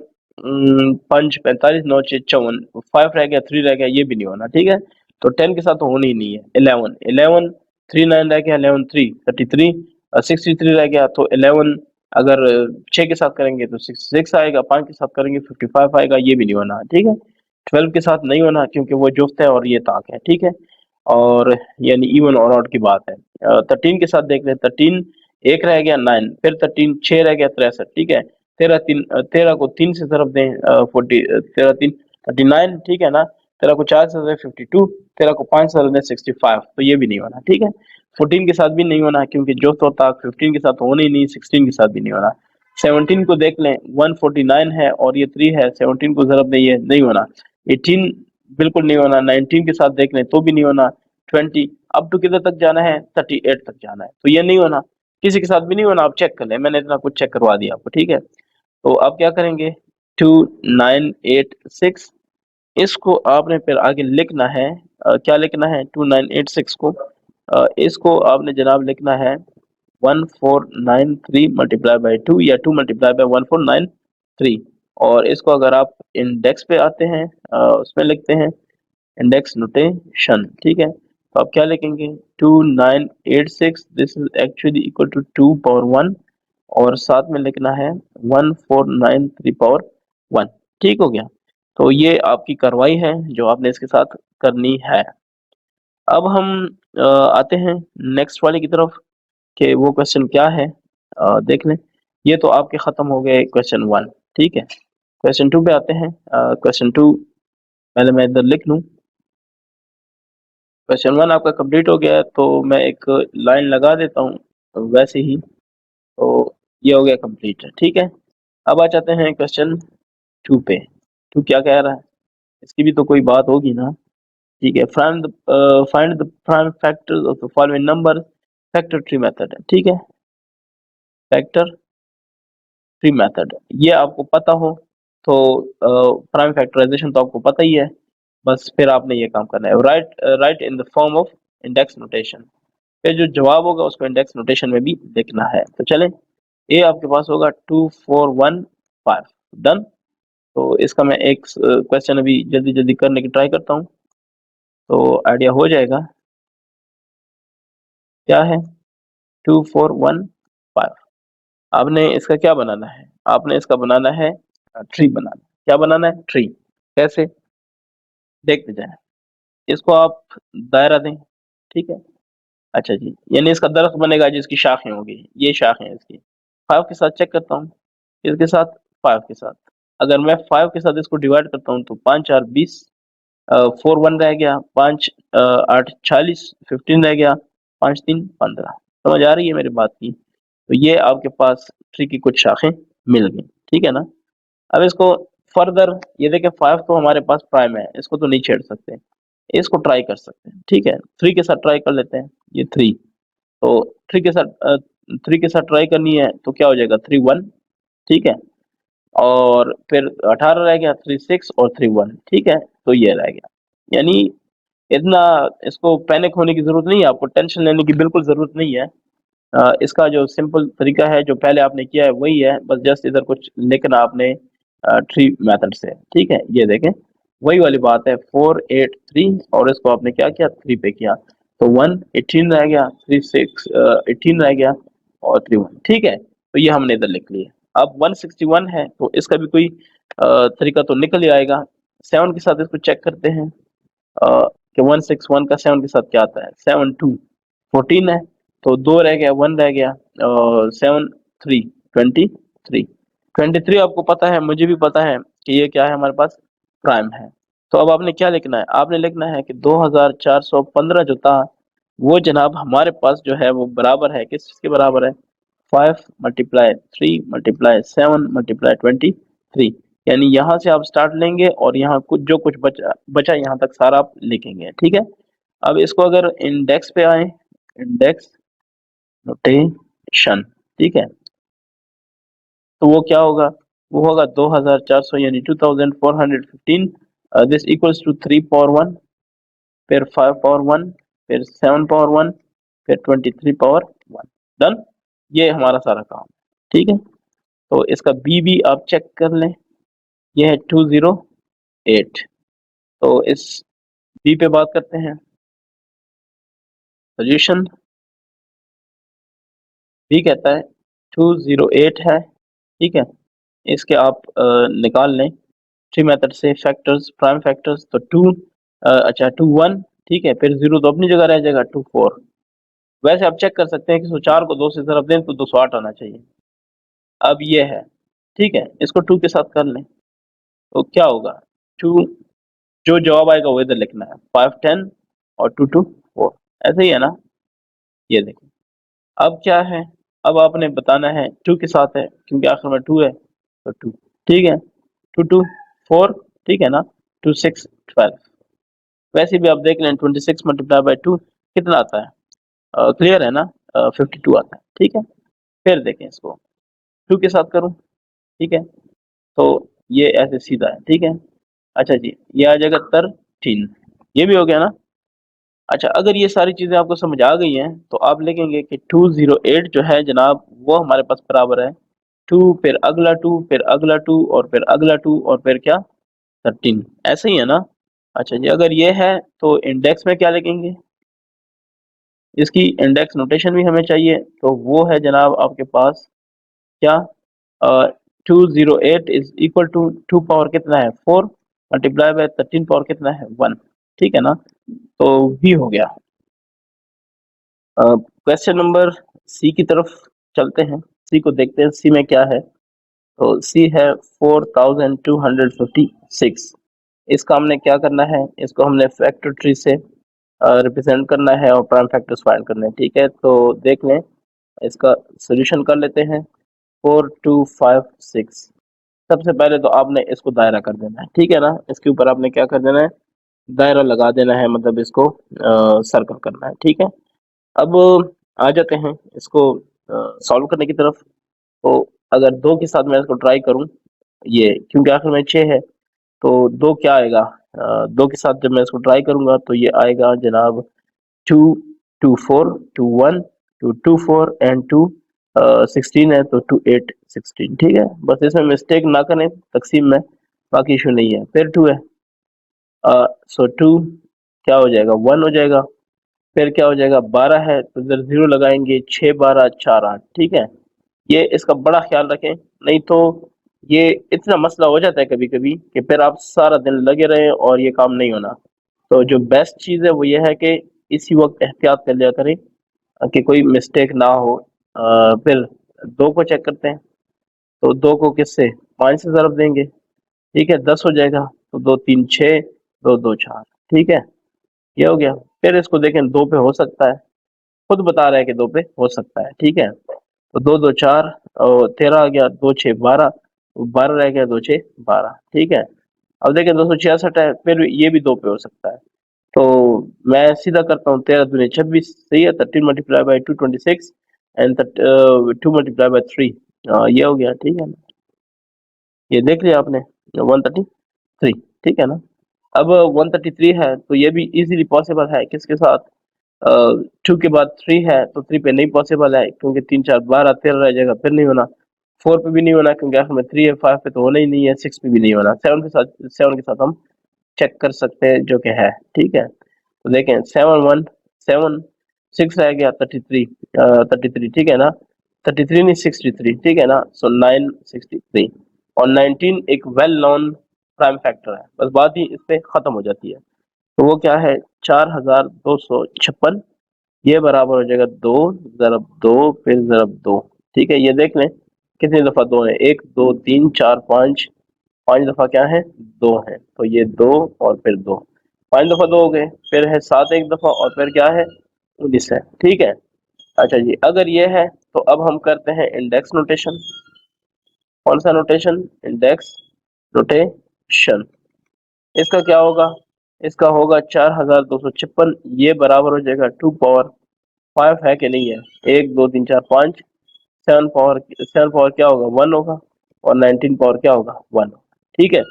S1: 5 45, 9 6 54, 5 रह गया, 3 रह गया, ये भी नहीं होना, ठीक है। तो 10 के साथ तो होनी ही नहीं है। 11 11 3 9 रह गया, 11 3 33, 63 रह गया, तो 11 अगर 6 के साथ करेंगे तो 66 आएगा, 5 के साथ करेंगे 55 आएगा, ये भी नहीं होना, ठीक है। 12 के साथ नहीं होना क्योंकि वो जुफ्त है और ये ताक है, ठीक है। और यानी इवन और ऑड की बात है। 13 के साथ देख लें, 13 एक रह गया 9, फिर 13 6 रह गया 63, ठीक है। 13 को 3 से ज़रब दें, 40, 13 3 39, ठीक है ना। 13 को 4 से ज़रब 52, 13 को 5 से ज़रब दें 65, तो ये भी नहीं होना, ठीक है। 14 के साथ भी नहीं होना क्योंकि जो तो ताक 15 के साथ होना ही नहीं, 16 के साथ भी नहीं होना। 17 को देख लें, 149 है और ये 3 है, 17 को ज़रब दें, ये नहीं होना। 18 बिल्कुल नहीं होना, 19 के साथ देख लें तो भी नहीं होना। 20 अप टू किधर तक जाना है, 38 तक जाना है, तो ये नहीं होना, किसी के साथ भी नहीं होना। आप चेक कर लें, मैंने इतना कुछ चेक करवा दिया आपको, ठीक है। तो अब क्या करेंगे, 2986। इसको आपने फिर आगे लिखना है, क्या लिखना है 2986 को, इसको आपने जनाब लिखना है 1493 मल्टीप्लाई बाई 2 या 2 मल्टीप्लाई बाई 1493। और इसको अगर आप इंडेक्स पे आते हैं, उसमें लिखते हैं इंडेक्स नोटेशन, ठीक है। तो आप क्या लिखेंगे 2986, this is actually equal to 2 power 1, और साथ में लिखना है 1493 पावर 1। ठीक हो गया। तो ये आपकी कार्रवाई है जो आपने इसके साथ करनी है। अब हम आते हैं नेक्स्ट वाले की तरफ कि वो क्वेश्चन क्या है, देख लें। ये तो आपके खत्म हो गए क्वेश्चन 1, ठीक है। क्वेश्चन 2 पे आते हैं। क्वेश्चन 2 पहले मैं इधर लिख लूँ। क्वेश्चन 1 आपका कंप्लीट हो गया है, तो मैं एक लाइन लगा देता हूँ वैसे ही, तो ये हो गया कंप्लीट है, ठीक है। अब आ जाते हैं क्वेश्चन 2 पे। 2 क्या कह रहा है, इसकी भी तो कोई बात होगी ना। ठीक है, find the prime factors of the following number, factor tree method है, ठीक है। फैक्टर ट्री मेथड, ये आपको पता हो तो प्राइम फैक्टराइजेशन तो आपको पता ही है, बस फिर आपने ये काम करना है। Right in the form of index notation, फिर जो जवाब होगा उसको इंडेक्स नोटेशन में भी लिखना है। तो चलें, ए आपके पास होगा 2415, डन। तो इसका मैं एक क्वेश्चन अभी जल्दी जल्दी करने की ट्राई करता हूँ, तो आइडिया हो जाएगा। क्या है 2415, आपने इसका क्या बनाना है, आपने इसका बनाना है ट्री बनाना। क्या बनाना है, ट्री। कैसे, देखते जाए। इसको आप दायरा दें, ठीक है। अच्छा जी, यानी इसका दरख्त बनेगा जिसकी शाखें होगी, ये शाखें हैं इसकी। 5 के साथ चेक करता हूँ, इसके साथ 5 के साथ। अगर मैं 5 के साथ इसको डिवाइड करता हूँ तो 5 4 20, 4 1 रह गया, 5 8 40, 15 रह गया, 5 3 15। समझ आ रही है मेरी बात की। तो ये आपके पास ट्री की कुछ शाखें मिल गई, ठीक है ना। अब इसको फर्दर, ये देखें 5 तो हमारे पास प्राइम है, इसको तो नहीं छेड़ सकते, इसको ट्राई कर सकते हैं, ठीक है। 3 के साथ ट्राई कर लेते हैं, ये 3। तो 3 के साथ 3 के साथ ट्राई करनी है तो क्या हो जाएगा 3 1, ठीक है। और फिर 18 रह गया, 3 6 और 3 1, ठीक है। तो ये रह गया, यानी इतना इसको पैनिक होने की जरूरत नहीं है, आपको टेंशन लेने की बिल्कुल जरूरत नहीं है। इसका जो सिंपल तरीका है जो पहले आपने किया है वही है, बस जस्ट इधर कुछ लिखना आपने ट्री मेथड से, ठीक है। ये देखें वही वाली बात है, 4 8 3, और इसको आपने क्या किया 3 पे किया, तो 1 18 रह गया, 3 6 18 रह गया, और 3 1, ठीक है। तो ये हमने इधर लिख लिया। अब 161 है तो इसका भी कोई तरीका तो निकल ही आएगा। 7 के साथ इसको चेक करते हैं, कि 161 का 7 के साथ क्या आता है, 7 2 14 है, तो 2 रह गया, 1 रह गया, और 7 3 23। 23 आपको पता है, मुझे भी पता है कि ये क्या है, हमारे पास प्राइम है। तो अब आपने क्या लिखना है, आपने लिखना है कि 2415 जो था वो जनाब हमारे पास जो है वो बराबर है, किस चीज के बराबर है, 5 मल्टीप्लाई 3 मल्टीप्लाई 7 मल्टीप्लाई 23। यानी यहाँ से आप स्टार्ट लेंगे और यहाँ कुछ जो कुछ बचा बचा यहाँ तक सारा आप लिखेंगे, ठीक है। अब इसको अगर इंडेक्स पे आए, इंडेक्स नोटेशन, ठीक है, तो वो क्या होगा, वो होगा 2400 यानी 2415, दिस इक्वल्स टू 3 पावर 1, फिर 5 पावर 1, फिर 7 पावर 1, फिर 23 पावर 1, डन। ये हमारा सारा काम, ठीक है। तो इसका बी भी आप चेक कर लें, ये है 208। तो इस बी पे बात करते हैं, सोल्यूशन बी कहता है 208 है, ठीक है। इसके आप निकाल लें थ्री मेथड से फैक्टर्स, प्राइम फैक्टर्स, तो 2 अच्छा 2 1, ठीक है, फिर 0 तो अपनी जगह रह जाएगा, 2 4। वैसे आप चेक कर सकते हैं कि 104 को 2 से ज़रब दें तो 208 आना चाहिए। अब ये है, ठीक है, इसको 2 के साथ कर लें तो क्या होगा, 2, जो जवाब आएगा वो इधर लिखना है, 5 10 और 2 2 4, ऐसे ही है ना। ये देखिए, अब क्या है, अब आपने बताना है 2 के साथ है क्योंकि आखिर में 2 है, तो 2, ठीक है, 2 2 4, ठीक है ना, 2 6 12। वैसे भी आप देख लें 26 मल्टीप्लाई बाई 2 कितना आता है, क्लियर है ना, 52 आता है, ठीक है। फिर देखें इसको 2 के साथ करूं, ठीक है। तो ये ऐसे सीधा है, ठीक है। अच्छा जी, ये आ जाएगा 13, ये भी हो गया ना। अच्छा, अगर ये सारी चीजें आपको समझ आ गई हैं तो आप लिखेंगे कि 208 जो है जनाब वो हमारे पास बराबर है 2, फिर अगला 2, फिर अगला 2, और फिर अगला 2, और फिर क्या 13, ऐसे ही है ना। अच्छा जी, अगर ये है तो इंडेक्स में क्या लिखेंगे, इसकी इंडेक्स नोटेशन भी हमें चाहिए, तो वो है जनाब आपके पास क्या, 208 इज इक्वल टू 2 पावर कितना है 4 मल्टीप्लाई बाय 13 पावर कितना है 1, ठीक है ना। तो भी हो गया। क्वेश्चन नंबर सी की तरफ चलते हैं, सी को देखते हैं, सी में क्या है। तो सी है 4256। इसका हमने क्या करना है, इसको हमने फैक्टर ट्री से रिप्रेजेंट करना है और प्राइम फैक्टर्स फाइंड करने हैं, ठीक है। तो देख लें, इसका सोल्यूशन कर लेते हैं। 4256, सबसे पहले तो आपने इसको दायरा कर देना है, ठीक है ना। इसके ऊपर आपने क्या कर देना है, दायरा लगा देना है, मतलब इसको सर्कल करना है, ठीक है। अब आ जाते हैं इसको सॉल्व करने की तरफ। तो अगर दो के साथ मैं इसको ट्राई करूं, ये क्योंकि आखिर में 6 है, तो दो क्या आएगा, दो के साथ जब मैं इसको ट्राई करूंगा तो ये आएगा जनाब 2, 2 4, 2 1, 2 2 4 एंड 2 16 है, तो 2 8 16, ठीक है। बस इसमें मिस्टेक ना करें तकसीम में, बाकी इशू नहीं है। फिर 2 है, सो 2 क्या हो जाएगा 1 हो जाएगा। फिर क्या हो जाएगा 12 है, तो इधर 0 लगाएंगे, 6 12 4 8, ठीक है। ये इसका बड़ा ख्याल रखें, नहीं तो ये इतना मसला हो जाता है कभी कभी कि फिर आप सारा दिन लगे रहें और ये काम नहीं होना। तो जो बेस्ट चीज़ है वो ये है कि इसी वक्त एहतियात कर लिया करें कि कोई मिस्टेक ना हो। फिर दो को चेक करते हैं, तो दो को किससे 5 से ज़रब देंगे, ठीक है, 10 हो जाएगा। तो 2 3 6, 2 2 4, ठीक है, ये हो गया। फिर इसको देखें, दो पे हो सकता है, खुद बता रहा है कि दो पे हो सकता है, ठीक है। तो 2 2 4 और 13 आ गया, 2 6 12, 12 रह गया, 2 6 12, ठीक है। अब देखें 266 है, फिर ये भी दो पे हो सकता है। तो मैं सीधा करता हूँ, 13 दूनी 26, सही है, 13 multiply by 226 and 2 multiply by 3, ये हो गया, ठीक है ना। ये देख लिया आपने 133, ठीक है ना। अब 133 है तो ये भी इजीली पॉसिबल है किसके साथ, 2 के बाद 3 है तो 3 पे नहीं पॉसिबल है, क्योंकि 3 4 12 13 रह जाएगा, फिर नहीं होना। 4 पे भी नहीं होना क्योंकि आखिर में 3 है, 5 पे तो होना ही नहीं है, 6 पे भी नहीं होना। 7 के साथ हम चेक कर सकते हैं जो कि है, ठीक है। तो देखें 7 1 7, 6 रह गया 33, 33, ठीक है ना। 33 नहीं 63, ठीक है ना। सो 963, और 19 एक वेल नोन प्राइम फैक्टर है, बस बात ही इस पे खत्म हो जाती है। तो वो क्या है 4256, ये बराबर हो जाएगा 2 ज़रब 2 फिर ज़रब 2, ठीक है। ये देख लें कितनी दफ़ा दो है, 1 2 3 4 5, 5 दफ़ा क्या है 2 है, तो ये 2 और फिर 2, 5 दफ़ा 2 हो गए, फिर है 7 एक दफ़ा, और फिर क्या है 19 है, ठीक है। अच्छा जी, अगर ये है तो अब हम करते हैं इंडेक्स नोटेशन। कौन सा नोटेशन, इंडेक्स नोटेशन। इसका क्या होगा, इसका होगा 4256, ये बराबर हो जाएगा 2 पावर 5 है कि नहीं है, 1 2 3 4 5, 7 पावर क्या होगा 1 होगा, और 19 पावर क्या होगा 1, ठीक है।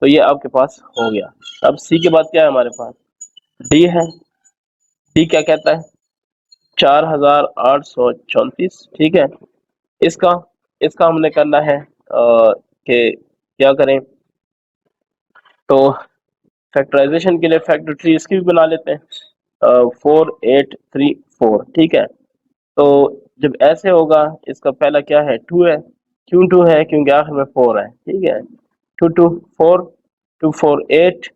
S1: तो ये आपके पास हो गया। अब सी के बाद क्या है हमारे पास, डी है। डी क्या कहता है 4834, ठीक है। इसका इसका हमने करना है कि क्या करें, तो फैक्टराइजेशन के लिए फैक्टर ट्री इसकी भी बना लेते हैं, 4834, ठीक है। तो जब ऐसे होगा, इसका पहला क्या है 2 है, क्यों 2 है, क्योंकि आखिर में 4 है, ठीक है। 2 2 4, 2 4 8,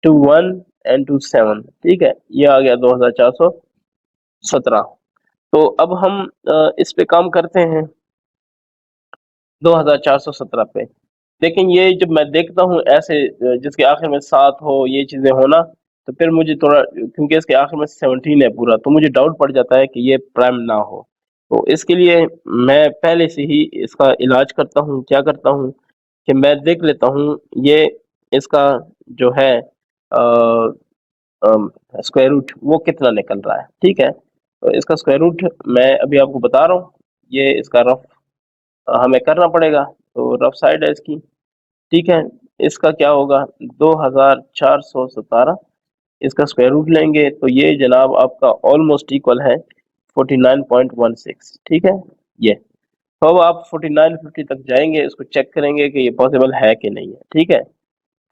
S1: 2 1 एंड 2 7, ठीक है। ये आ गया 2417। तो अब हम इस पे काम करते हैं 2417 पे। लेकिन ये जब मैं देखता हूँ ऐसे जिसके आखिर में 7 हो, ये चीजें होना, तो फिर मुझे थोड़ा, क्योंकि इसके आखिर में 17 है पूरा, तो मुझे डाउट पड़ जाता है कि ये प्राइम ना हो। तो इसके लिए मैं पहले से ही इसका इलाज करता हूँ, क्या करता हूँ कि मैं देख लेता हूँ ये इसका जो है स्क्वायर रूट वो कितना निकल रहा है, ठीक है। तो इसका स्क्वायर रूट मैं अभी आपको बता रहा हूँ, ये इसका रफ हमें करना पड़ेगा, तो रफ साइड है इसकी, ठीक है। इसका क्या होगा 2417, इसका स्क्वायर रूट लेंगे तो ये जनाब आपका ऑलमोस्ट इक्वल है 49.16। ठीक है ये। तो अब आप 4950 तक जाएंगे, इसको चेक करेंगे कि ये पॉसिबल है कि नहीं है। ठीक है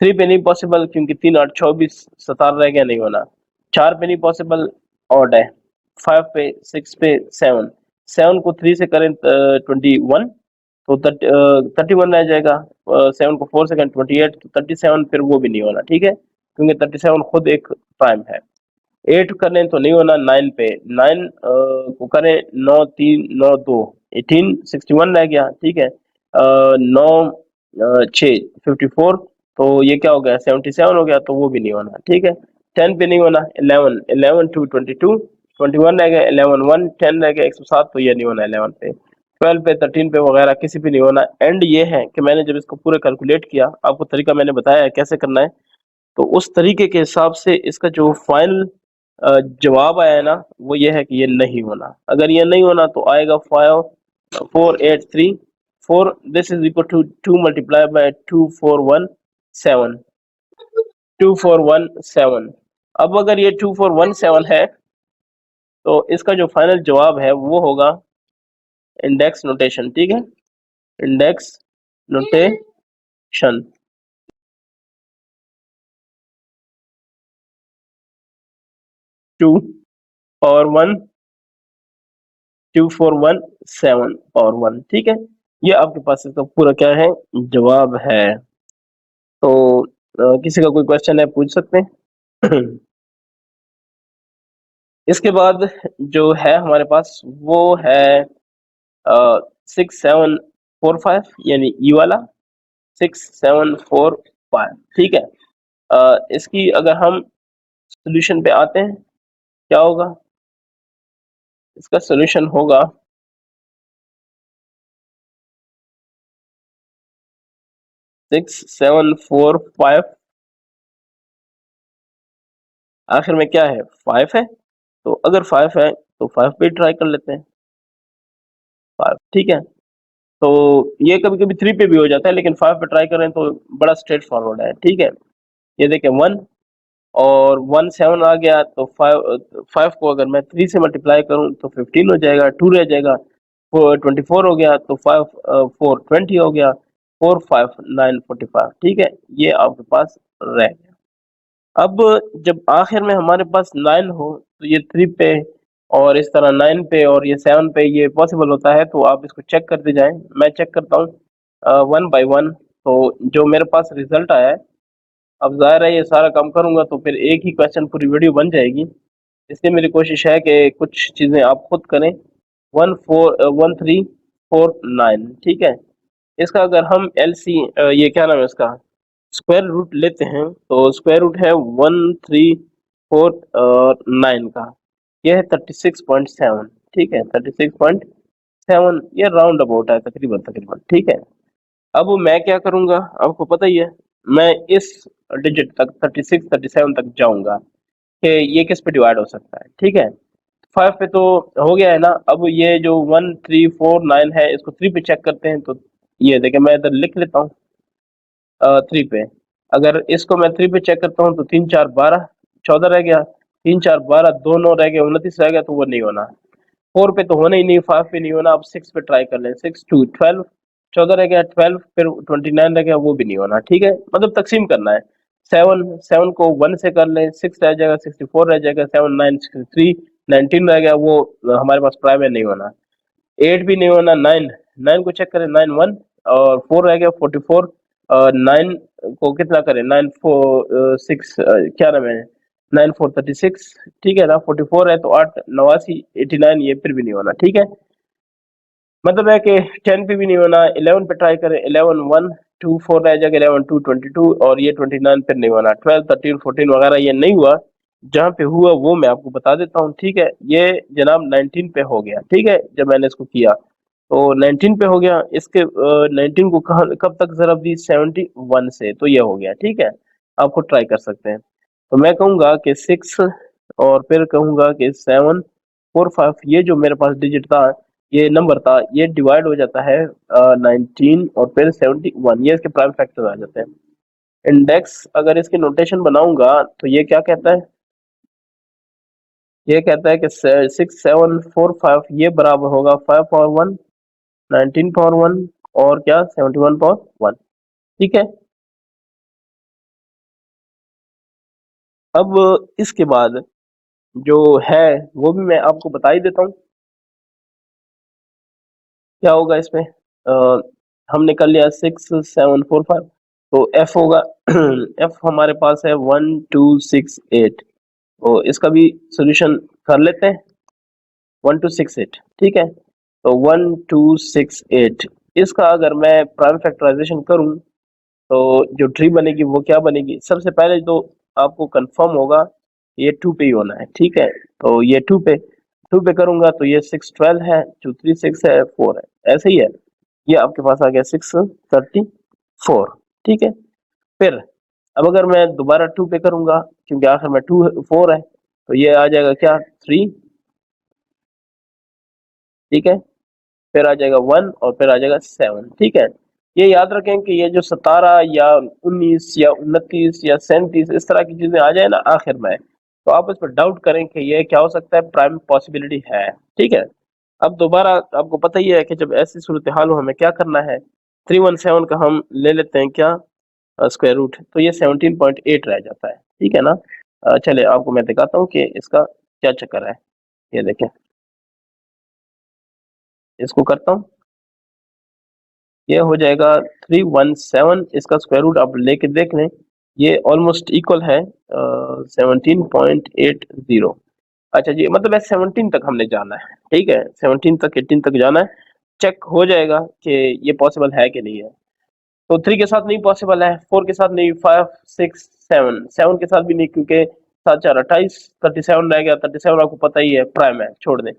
S1: 3 पे नहीं पॉसिबल क्योंकि 3 8 24, 17 रह गया, नहीं होना। 4 पे नहीं पॉसिबल, ऑड है। 5 पे, 6 पे, 7, 7 को 3 से करें 21 तो 31 रह जाएगा। 7 को 4 से करें 28 तो 37, फिर वो भी नहीं होना। ठीक है क्योंकि 37 खुद एक प्राइम है। 8 करें तो नहीं होना। 9 पे, 9 को करें 9 3 9 2 18, 61 रह गया। ठीक है 9 6 54, तो ये क्या हो गया 77 हो गया, तो वो भी नहीं होना। ठीक है 10 पे नहीं होना। 11 11 टू 22, 21 रह गया। 11 1 10 रह गया 107, तो ये नहीं होना 11 पे। 12 पे, 13 पे वगैरह किसी पे नहीं होना। एंड ये है कि मैंने जब इसको पूरा कैलकुलेट किया, आपको तरीका मैंने बताया है कैसे करना है, तो उस तरीके के हिसाब से इसका जो फाइनल जवाब आया है ना, वो ये है कि ये नहीं होना। अगर ये नहीं होना तो आएगा 54834, this is equal to 2 multiply by 2417, 2417। अब अगर ये 2417 है तो इसका जो फाइनल जवाब है वो होगा इंडेक्स नोटेशन। ठीक है इंडेक्स नोटेशन 2 और 1, 2417 और 1। ठीक है ये आपके पास इसका पूरा क्या है जवाब है। तो किसी का कोई क्वेश्चन है पूछ सकते हैं। इसके बाद जो है हमारे पास वो है 6745, यानी ई वाला 6745। ठीक है इसकी अगर हम सोल्यूशन पे आते हैं, क्या होगा इसका सोल्यूशन होगा 6745, आखिर में क्या है 5 है, तो अगर 5 है तो 5 पे ट्राई कर लेते हैं। 5 ठीक है तो ये कभी कभी 3 पे भी हो जाता है, लेकिन 5 पे ट्राई करें तो बड़ा स्ट्रेट फॉरवर्ड है। ठीक है ये देखें 1 और 1 7 आ गया, तो 5 को अगर मैं 3 से मल्टीप्लाई करूं तो 15 हो जाएगा। 2 रह जाएगा, 24 हो गया, तो 5 4 20 हो गया, 4 5 9 45। ठीक है ये आपके पास रह गया। अब जब आखिर में हमारे पास 9 हो तो ये 3 पे और इस तरह 9 पे और ये 7 पे ये पॉसिबल होता है, तो आप इसको चेक करते जाएं। मैं चेक करता हूँ 1 बाय 1। तो जो मेरे पास रिजल्ट आया है, अब ज़ाहिर है ये सारा काम करूँगा तो फिर एक ही क्वेश्चन पूरी वीडियो बन जाएगी, इसलिए मेरी कोशिश है कि कुछ चीज़ें आप खुद करें। 1349। ठीक है इसका अगर हम एलसी ये क्या नाम है इसका स्क्वायर रूट लेते हैं, तो स्क्वायर रूट है 1349 का, यह है 36.7। ठीक है 36.7, ये राउंड अबाउट है तकरीबन तकरीबन। ठीक है अब मैं क्या करूंगा आपको पता ही है, मैं इस डिजिट तक 36 37 तक जाऊंगा कि ये किस पे डिवाइड हो सकता है। ठीक है 5 पे तो हो गया है ना। अब ये जो 1349 है इसको 3 पे चेक करते हैं, तो ये देखिए मैं इधर लिख लेता हूँ 3 पे। अगर इसको मैं 3 पे चेक करता हूँ तो 3 4 12, 14 रह गया। 3 4 12, 2 9 रह गया, 29 रह गया, तो वो नहीं होना। 4 पे तो होना ही नहीं, 5 पे नहीं होना। अब 6 पे ट्राई कर लें, 6 2 12, 14 रह गया, 12 फिर 29 रह गया, वो भी नहीं होना। ठीक है मतलब तकसीम करना है। 7 7 को 1 से कर लें, 6 रह जाएगा, 64 रह जाएगा, 7 9 63, 19 रह गया, वो हमारे पास प्राइम है, नहीं होना। 8 भी नहीं होना। 9 9 को चेक करें, 9 1 और 4 रह गया 44। 9 को कितना करें, 9 4 6 क्या नाम है 9 4 36। ठीक है ना 44 है तो 8 89 89, ये फिर भी नहीं होना। ठीक है मतलब है कि 10 पे भी नहीं होना। 11 पे ट्राई करें, 11 1 2 4 रह जाएगा, 11 2 22 और ये 29 फिर नहीं होना। 12 13 14 वगैरह ये नहीं हुआ। जहाँ पे हुआ वो मैं आपको बता देता हूँ। ठीक है ये जनाब 19 पे हो गया। ठीक है जब मैंने इसको किया तो 19 पे हो गया। इसके 19 को कब तक जरब दी 71 से, तो ये हो गया। ठीक है आप खुद ट्राई कर सकते हैं। तो मैं कहूँगा कि 6 और फिर कहूँगा कि 7 4 5, ये जो मेरे पास डिजिट था ये नंबर था, ये डिवाइड हो जाता है 19 और फिर 71, ये इसके प्राइम फैक्टर आ जाते हैं। इंडेक्स अगर इसकी नोटेशन बनाऊंगा तो ये क्या कहता है, ये कहता है कि 6745 ये बराबर होगा 5 पावर 1, 19 पावर 1 और क्या 71 पावर 1। ठीक है, अब इसके बाद जो है वो भी मैं आपको बता ही देता हूँ क्या होगा इसमें। हमने कर लिया 6745, तो एफ होगा एफ हमारे पास है 1268, तो इसका भी सोल्यूशन कर लेते हैं। 1268 ठीक है, तो 1268 इसका अगर मैं प्राइम फैक्टराइजेशन करूं तो जो ट्री बनेगी वो क्या बनेगी। सबसे पहले तो आपको कंफर्म होगा ये 2 पे ही होना है। ठीक है, तो ये 2 पे करूंगा तो ये 612 है, 236 है, 4 है, ऐसे ही है। ये आपके पास आ गया 634। ठीक है, फिर अब अगर मैं दोबारा 2 पे करूंगा क्योंकि आखिर में 2 4 है, तो ये आ जाएगा क्या 3। ठीक है, फिर आ जाएगा 1 और फिर आ जाएगा 7। ठीक है, ये याद रखें कि ये जो 17 या 19 या 29 या 37 इस तरह की चीजें आ जाए ना आखिर में, तो आप इस पर डाउट करें कि ये क्या हो सकता है, प्राइम पॉसिबिलिटी है। ठीक है, अब दोबारा आपको पता ही है कि जब ऐसी सूरत हाल हो हमें क्या करना है। 317 का हम ले लेते हैं क्या स्क्वायर रूट, तो ये 17.8 रह जाता है। ठीक है ना। चलिए आपको मैं दिखाता हूँ कि इसका क्या चक्कर है। ये देखें, इसको करता हूँ, ये हो जाएगा 317, इसका स्क्वायर रूट आप लेके देख लें, ये ऑलमोस्ट इक्वल है 17.80। अच्छा जी, मतलब 17 तक हमने जाना है। ठीक है, 17 तक 18 तक जाना है, चेक हो जाएगा कि ये पॉसिबल है कि नहीं है। तो 3 के साथ नहीं पॉसिबल है, 4 के साथ नहीं, 5 6 7 7 के साथ भी नहीं, क्योंकि 7 4 28, 37 रह गया। 37 आपको पता ही है प्राइम है, छोड़ दें।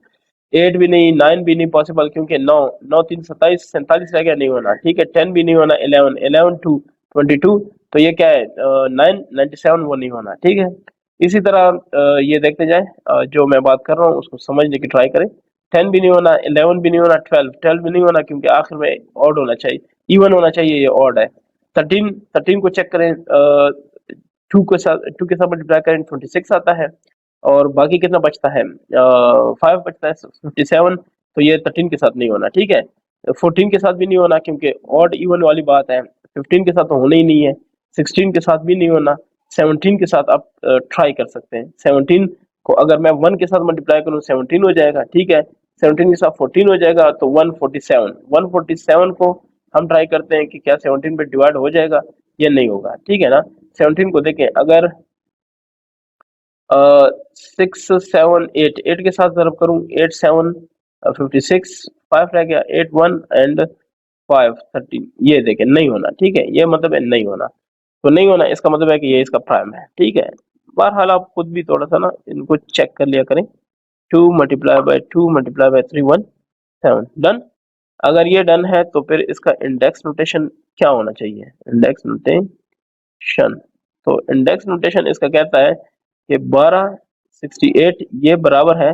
S1: 8 भी नहीं, 9 भी नहीं पॉसिबल, क्योंकि 9 9 3 27, 47 रह गया, नहीं होना। ठीक है, 10 भी नहीं होना, 11 11 2 22, तो ये क्या है 9 97, वो नहीं होना। ठीक है, इसी तरह ये देखते जाए, जो मैं बात कर रहा हूँ उसको समझने की ट्राई करें। 10 भी नहीं होना, 11 भी नहीं होना, 12 भी नहीं होना, क्योंकि आखिर में ऑड होना चाहिए, इवन होना चाहिए, ये ऑड है। 13 को चेक करें, 2 के साथ मल्टीप्लाई करें 26 आता है, और बाकी कितना बचता है 5 बचता है 57, तो ये 13 के साथ नहीं होना। ठीक है, 14 के साथ भी नहीं होना, क्योंकि ऑड इवन वाली बात है। 15 के साथ तो होना ही नहीं है। 16 के साथ भी नहीं होना। 17 के साथ आप ट्राई कर सकते हैं। 17 को अगर मैं 1 के साथ मल्टीप्लाई करूँ 17 हो जाएगा। ठीक है, 17 के साथ 14 हो जाएगा, तो 147। 147 को हम ट्राई करते हैं कि क्या 17 पे डिवाइड हो जाएगा, ये नहीं होगा। ठीक है ना। 17 को देखें, अगर 6 7 8 8 के साथ ज़रब करूँ, 8 7 56, 5 रह गया, 8 1 एंड 5 13, ये देखें नहीं होना। ठीक है, ये मतलब है नहीं होना, तो नहीं होना इसका मतलब है कि ये इसका प्राइम है। ठीक है, बहरहाल आप खुद भी थोड़ा सा ना इनको चेक कर लिया करें। 2 multiply by 2 multiply bye 3 1 7 done. अगर ये डन है तो फिर इसका इंडेक्स नोटेशन क्या होना चाहिए, इंडेक्स नोटेशन। तो इंडेक्स नोटेशन इसका कहता है कि 1268 ये बराबर है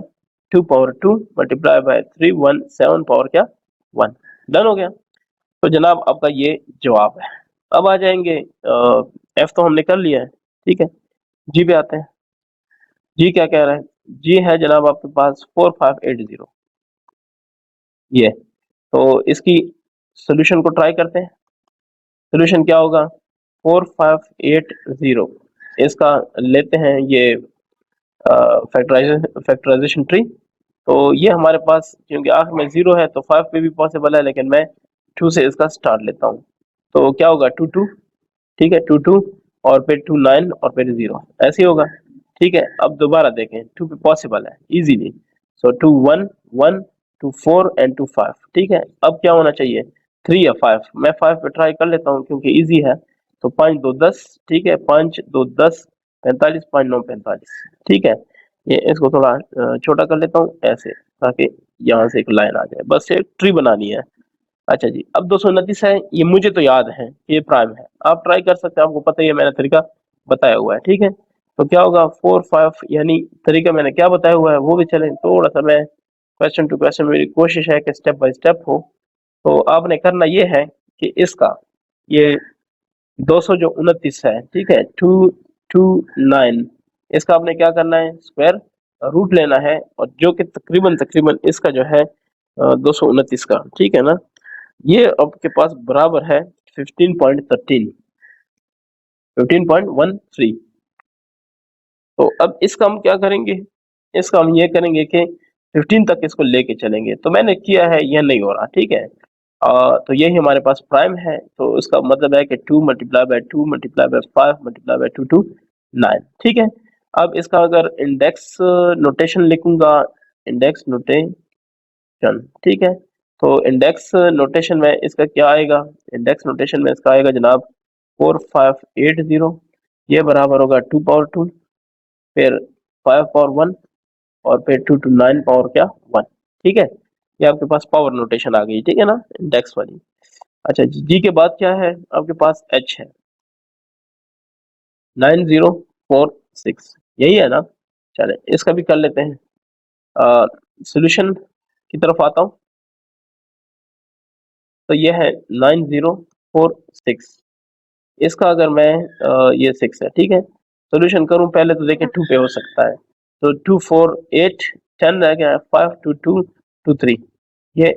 S1: 2 पावर 2 मल्टीप्लाई बाय 317 पावर क्या 1। डन हो गया। तो जनाब आपका ये जवाब है। अब आ जाएंगे एफ तो हमने कर लिया है। ठीक है, जी पे आते हैं। जी क्या कह रहा है, जी है जनाब आपके पास 4580, ये। तो इसकी सोल्यूशन को ट्राई करते हैं। सोल्यूशन क्या होगा 4580, इसका लेते हैं ये फैक्टराइजेशन ट्री। तो ये हमारे पास क्योंकि आखिर में 0 है तो 5 पे भी पॉसिबल है, लेकिन मैं 2 से इसका स्टार्ट लेता हूँ। तो क्या होगा 2 2। ठीक है, 2 2 और फिर 2 9 और फिर 0, ऐसे ही होगा। ठीक है, अब दोबारा देखें, 2 पे पॉसिबल है इजीली। So 2 1 1 2 4 and 2 5। ठीक है, अब क्या होना चाहिए 3 या 5। मैं 5 पे ट्राई कर लेता हूँ क्योंकि इजी है। तो 5 2 10। ठीक है, 5 2 10 45, 5 9 45। ठीक है, ये इसको थोड़ा छोटा कर लेता हूँ ऐसे, ताकि यहाँ से एक लाइन आ जाए, बस एक ट्री बनानी है। अच्छा जी, अब 229 है, ये मुझे तो याद है ये प्राइम है। आप ट्राई कर सकते हैं, आपको पता ही है, मैंने तरीका बताया हुआ है। ठीक है, तो क्या होगा 4 5, यानी तरीका मैंने क्या बताया हुआ है वो भी चलें थोड़ा सा मैं क्वेश्चन टू क्वेश्चन मेरी कोशिश है कि स्टेप बाय स्टेप हो। तो आपने करना ये है कि इसका ये 229 है, ठीक है, 229, इसका आपने क्या करना है, स्क्वायर रूट लेना है, और जो कि तकरीबन तकरीबन इसका जो है 229 का, ठीक है ना, ये आपके पास बराबर है 15.13, 15.13। तो अब इसका हम क्या करेंगे, इसका हम ये करेंगे कि 15 तक इसको लेके चलेंगे। तो मैंने किया है, यह नहीं हो रहा, ठीक है। तो यही हमारे पास प्राइम है, तो इसका मतलब है कि 2 multiply by 2 multiply by 5 multiply by 2 to 9, ठीक है। अब इसका अगर इंडेक्स नोटेशन लिखूंगा, इंडेक्स नोटेशन, ठीक है, तो इंडेक्स नोटेशन में इसका क्या आएगा, इंडेक्स नोटेशन में इसका आएगा जनाब 4580, ये बराबर होगा 2 पावर 2, फिर 5 पावर 1, और फिर 2 टू 9 पावर क्या 1, ठीक है। ये आपके पास पावर नोटेशन आ गई, ठीक है ना, इंडेक्स वाली। अच्छा जी के बाद क्या है आपके पास, एच है 9046, यही है ना। चले इसका भी कर लेते हैं, सॉल्यूशन की तरफ आता हूँ। तो ये है 9046, इसका अगर मैं ये 6 है, ठीक है, सॉल्यूशन करूं, पहले तो देखिए 2 पे हो सकता है, तो 2 4 8 10 रह गया है, 5 2 2 2 3, ये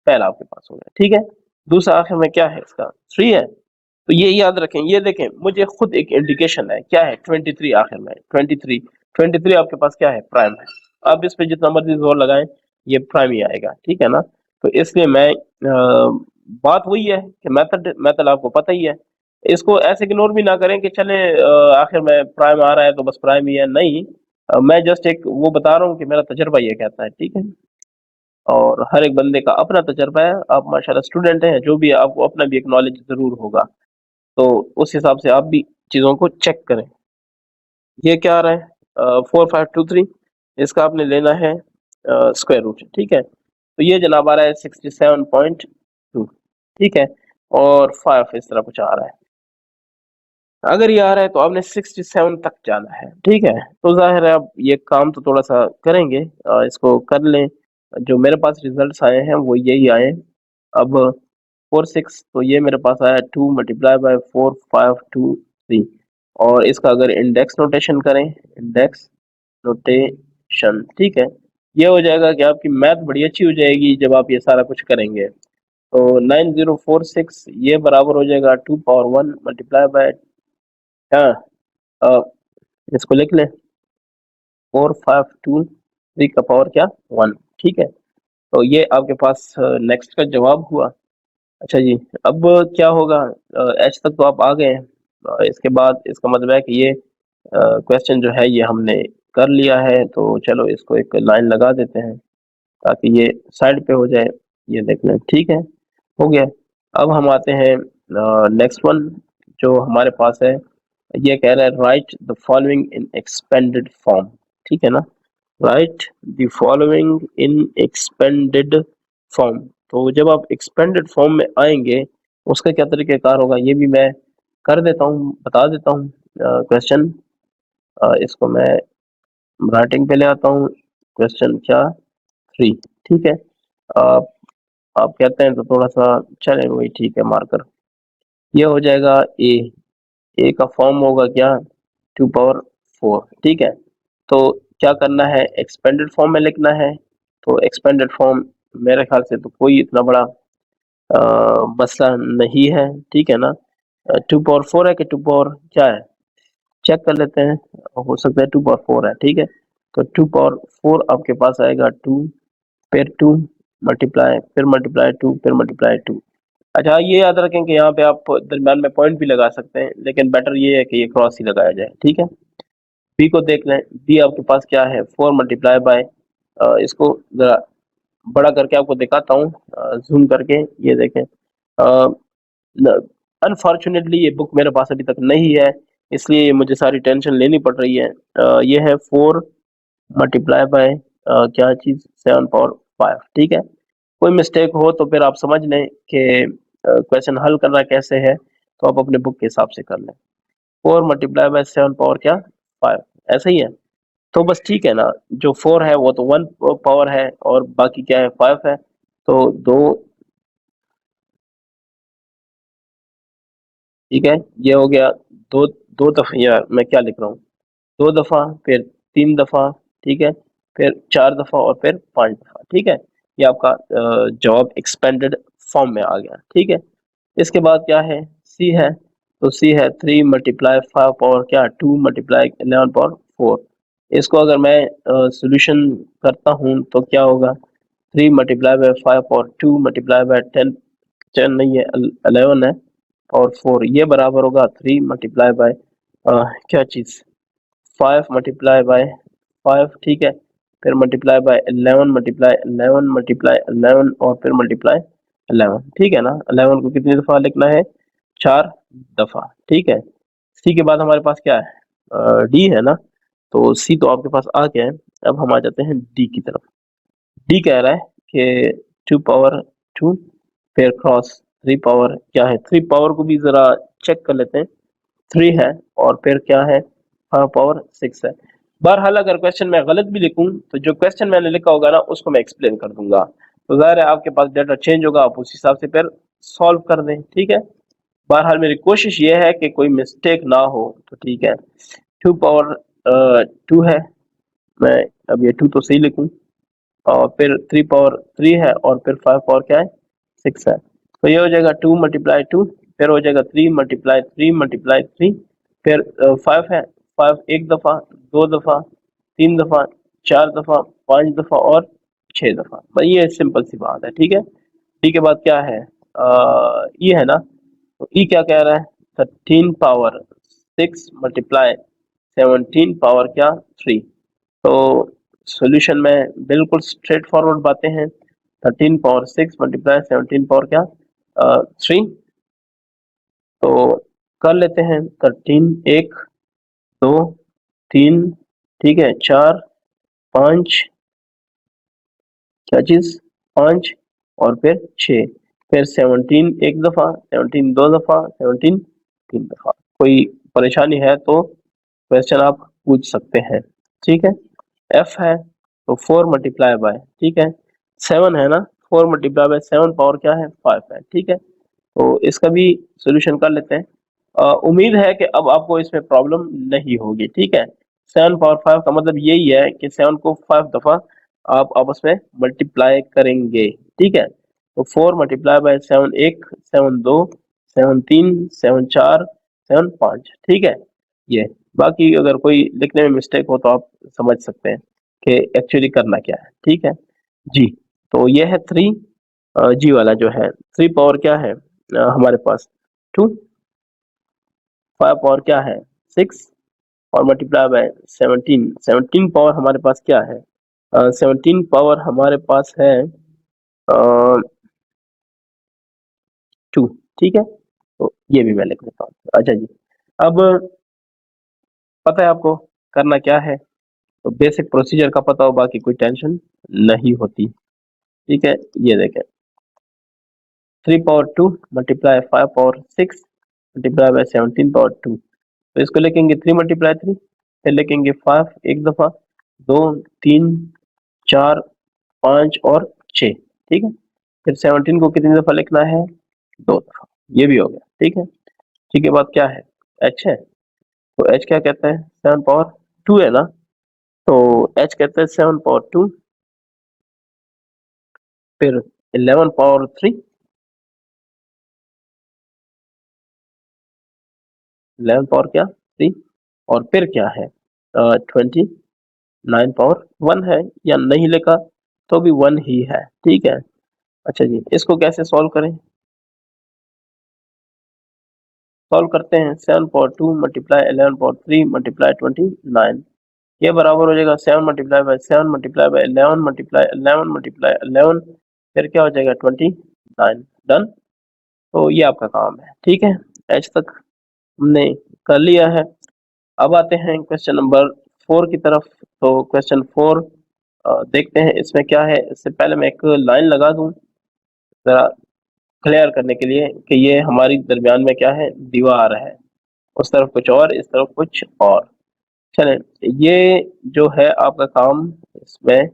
S1: पहला आपके पास हो गया, ठीक है। दूसरा आखिर में क्या है, इसका 3 है, तो ये याद रखें, ये देखें मुझे खुद एक इंडिकेशन है, क्या है 23, आखिर में 23, 23 आपके पास क्या है, प्राइम है। अब इस पे जितना मर्जी जोर लगाएं, ये प्राइम ही आएगा, ठीक है ना। तो इसलिए मैं बात वही है कि मेथड मेथड आपको पता ही है, इसको ऐसे इग्नोर भी ना करें कि चले आखिर में प्राइम आ रहा है तो बस प्राइम ही है, नहीं। मैं जस्ट एक वो बता रहा हूँ कि मेरा तजर्बा ये कहता है, ठीक है। और हर एक बंदे का अपना तजर्बा है, आप माशाल्लाह स्टूडेंट हैं, जो भी आपको अपना भी एक नॉलेज जरूर होगा, तो उस हिसाब से आप भी चीज़ों को चेक करें। ये क्या आ रहा है, 4523, इसका आपने लेना है स्क्वायर रूट, ठीक है। तो ये जनाब आ रहा है 67.2, ठीक है, और 5 इस तरह कुछ आ रहा है। अगर ये आ रहा है तो आपने 67 तक जाना है, ठीक है। तो जाहिर है अब ये काम तो थोड़ा सा करेंगे, इसको कर लें। जो मेरे पास रिजल्ट्स आए हैं वो यही आए। अब 4 6, तो ये मेरे पास आया 2 मल्टीप्लाई बाय 4 5 2 3, और इसका अगर इंडेक्स नोटेशन करें, इंडेक्स नोटेशन, ठीक है, ये हो जाएगा कि आपकी मैथ बड़ी अच्छी हो जाएगी जब आप ये सारा कुछ करेंगे। तो 9046 ये बराबर हो जाएगा 2 पावर 1 मल्टीप्लाई बाय, हाँ, अ, इसको लिख लें 4523 का पावर क्या 1, ठीक है। तो ये आपके पास नेक्स्ट का जवाब हुआ। अच्छा जी, अब क्या होगा, एच तक तो आप आ गए हैं, इसके बाद इसका मतलब है कि ये क्वेश्चन जो है ये हमने कर लिया है, तो चलो इसको एक लाइन लगा देते हैं ताकि ये साइड पे हो जाए। ये देख लें, ठीक है, हो गया। अब हम आते हैं नेक्स्ट वन जो हमारे पास है, ये कह रहा है right the following in expanded form, ठीक है ना, right the following in expanded form. तो जब आप एक्सपेंडेड फॉर्म में आएंगे उसका क्या तरीक़ेकार होगा ये भी मैं कर देता हूँ, बता देता हूँ क्वेश्चन। इसको मैं राइटिंग पे ले आता हूँ, क्वेश्चन क्या 3, ठीक है। आप आप कहते हैं तो थोड़ा सा चले वही ठीक है, मार्कर ये हो जाएगा ए का फॉर्म होगा क्या 2 पावर 4, ठीक है। तो क्या करना है, एक्सपेंडेड फॉर्म में लिखना है। तो एक्सपेंडेड फॉर्म मेरे ख्याल से तो कोई इतना बड़ा मसला नहीं है, ठीक है ना। 2 पावर 4 है कि 2 पावर क्या है, चेक कर लेते हैं, हो सकता है 2 पावर 4 है, ठीक है। तो 2 पावर 4 आपके पास आएगा 2, फिर 2 मल्टीप्लाई, फिर मल्टीप्लाई 2, फिर मल्टीप्लाई 2। अच्छा ये याद रखें कि यहाँ पे आप दरम्यान में पॉइंट भी लगा सकते हैं, लेकिन बेटर ये है कि ये क्रॉस ही लगाया जाए, ठीक है। बी को देख लें, बी आपके पास क्या है 4 मल्टीप्लाई बाय, इसको जरा बड़ा करके आपको दिखाता हूँ, जूम करके, ये देखें। अनफॉर्चुनेटली ये बुक मेरे पास अभी तक नहीं है, इसलिए मुझे सारी टेंशन लेनी पड़ रही है। ये है 4 मल्टीप्लाई बाय क्या चीज़ 7 पावर 5, ठीक है। कोई मिस्टेक हो तो फिर आप समझ लें कि क्वेश्चन हल करना कैसे है, तो आप अपने बुक के हिसाब से कर लें। 4 मल्टीप्लाई बाय 7 पावर क्या 5, ऐसा ही है। तो बस ठीक है ना, जो 4 है वो तो 1 पावर है और बाकी क्या है 5 है, तो 2, ठीक है, ये हो गया दो, 2 दफा, यार मैं क्या लिख रहा हूँ, 2 दफा, फिर 3 दफा, ठीक है, फिर 4 दफा और फिर 5 दफा, ठीक है। ये आपका जवाब एक्सपेंडेड फॉर्म में आ गया, ठीक है। इसके बाद क्या है, सी है, तो सी है 3 मल्टीप्लाई 5 पावर क्या 2 मल्टीप्लाई 11 पावर 4। इसको अगर मैं सॉल्यूशन करता हूँ तो क्या होगा, 3 multiply by 5 power 2 multiply bye 10, 10 नहीं है 11 है, और 4 ये बराबर होगा 3 मल्टीप्लाई बाय क्या चीज़ 5 मल्टीप्लाई बाय 5, ठीक है, फिर मल्टीप्लाई बाय 11 मल्टीप्लाई 11 मल्टीप्लाई 11 और फिर मल्टीप्लाई 11, ठीक है ना। 11 को कितनी दफ़ा लिखना है, 4 दफ़ा, ठीक है। सी के बाद हमारे पास क्या है, डी है ना, तो सी तो आपके पास आ गया है। अब हम आ जाते हैं डी की तरफ। डी कह रहा है कि 2 पावर 2, फिर क्रॉस 3 पावर क्या है, 3 पावर को भी ज़रा चेक कर लेते हैं, 3 है और फिर क्या है 5 पावर 6 है। बहरहाल अगर क्वेश्चन में गलत भी लिखूं तो जो क्वेश्चन मैंने लिखा होगा ना उसको मैं एक्सप्लेन कर दूंगा, तो ज़ाहिर है आपके पास डाटा चेंज होगा, आप उस हिसाब से फिर सॉल्व कर दें, ठीक है। बहरहाल मेरी कोशिश ये है कि कोई मिस्टेक ना हो, तो ठीक है। 2 पावर 2 है, मैं अब ये 2 तो सही लिखूं, और फिर 3 पावर 3 है और फिर 5 पावर क्या है 6 है, तो ये हो जाएगा 2 मल्टीप्लाई 2, फिर हो जाएगा 3 मल्टीप्लाई 3 मल्टीप्लाई 3, फिर 5 है, 5 एक दफ़ा, 2 दफ़ा, 3 दफ़ा, 4 दफ़ा, 5 दफ़ा और 6 दफ़ा, भाई ये सिंपल सी बात है, ठीक है। टी के बाद क्या है, ई है ना, तो ई क्या कह रहा है, 13 पावर 6 मल्टीप्लाई 17 पावर क्या 3, तो सॉल्यूशन में बिल्कुल स्ट्रेट फॉरवर्ड बातें हैं, 13 पावर 6 मल्टीप्लाई 17 पावर क्या 3, तो कर लेते हैं 13, 1 2 3, ठीक है, 4 5, क्या चीज 5 और फिर 6, फिर 17 एक दफा, 17 दो दफा, 17 तीन दफा। कोई परेशानी है तो क्वेश्चन आप पूछ सकते हैं, ठीक है। एफ है तो 4 मल्टीप्लाई बाय, ठीक है, 7 है ना, 4 मल्टीप्लाई बाय 7 पावर क्या है 5 है, ठीक है, तो इसका भी सोल्यूशन कर लेते हैं। उम्मीद है कि अब आपको इसमें प्रॉब्लम नहीं होगी, ठीक है। 7 पावर 5 का मतलब यही है कि 7 को 5 दफा आप आपस में मल्टीप्लाई करेंगे, ठीक है। तो 4 मल्टीप्लाई बाय 7 1, 7 2, 7 3, 7 4, 7 5, ठीक है। ये बाकी अगर कोई लिखने में मिस्टेक हो तो आप समझ सकते हैं कि एक्चुअली करना क्या है, ठीक है जी। तो ये है 3, जी वाला जो है 3 पावर क्या है हमारे पास 2, 5 पावर क्या है 6 और मल्टीप्लाई बाय 17, 17 पावर हमारे पास क्या है 17 पावर हमारे पास है 2, ठीक है, तो ये भी मैं लिख लेता हूँ। अच्छा जी, अब पता है आपको करना क्या है, तो बेसिक प्रोसीजर का पता हो, बाकी कोई टेंशन नहीं होती, ठीक है। ये देखें 3 power 2 multiply 5 power 6 multiply by 17 power 2, तो इसको लिखेंगे 3 मल्टीप्लाई 3, फिर लिखेंगे 5 एक दफा, 2 3 4 5 और 6, ठीक है, फिर 17 को कितनी दफा लिखना है 2 दफा, ये भी हो गया, ठीक है। ठीक है, बाद क्या है एच है, तो एच क्या कहता है 7 पावर 2 है ना, तो एच कहता है 7 पावर 2, फिर 11 पावर 3, 11 पावर क्या 3, और फिर क्या है 29 पावर 1 है, या नहीं लिखा तो भी 1 ही है, ठीक है। अच्छा जी, इसको कैसे सॉल्व करें, सॉल्व करते हैं 7 पावर 2 मल्टीप्लाई 11 पावर 3 मल्टीप्लाई 29, ये बराबर हो जाएगा 7 multiply by 7 multiply by 11 multiply 11 multiply 11, फिर क्या हो जाएगा 29, डन। तो ये आपका काम है, ठीक है, एच तक हमने कर लिया है। अब आते हैं क्वेश्चन नंबर 4 की तरफ। तो क्वेश्चन 4 देखते हैं इसमें क्या है। इससे पहले मैं एक लाइन लगा दूं जरा क्लियर करने के लिए कि ये हमारी दरमियान में क्या है, दीवार है, उस तरफ कुछ और, इस तरफ कुछ और, चले ये जो है आपका काम, इसमें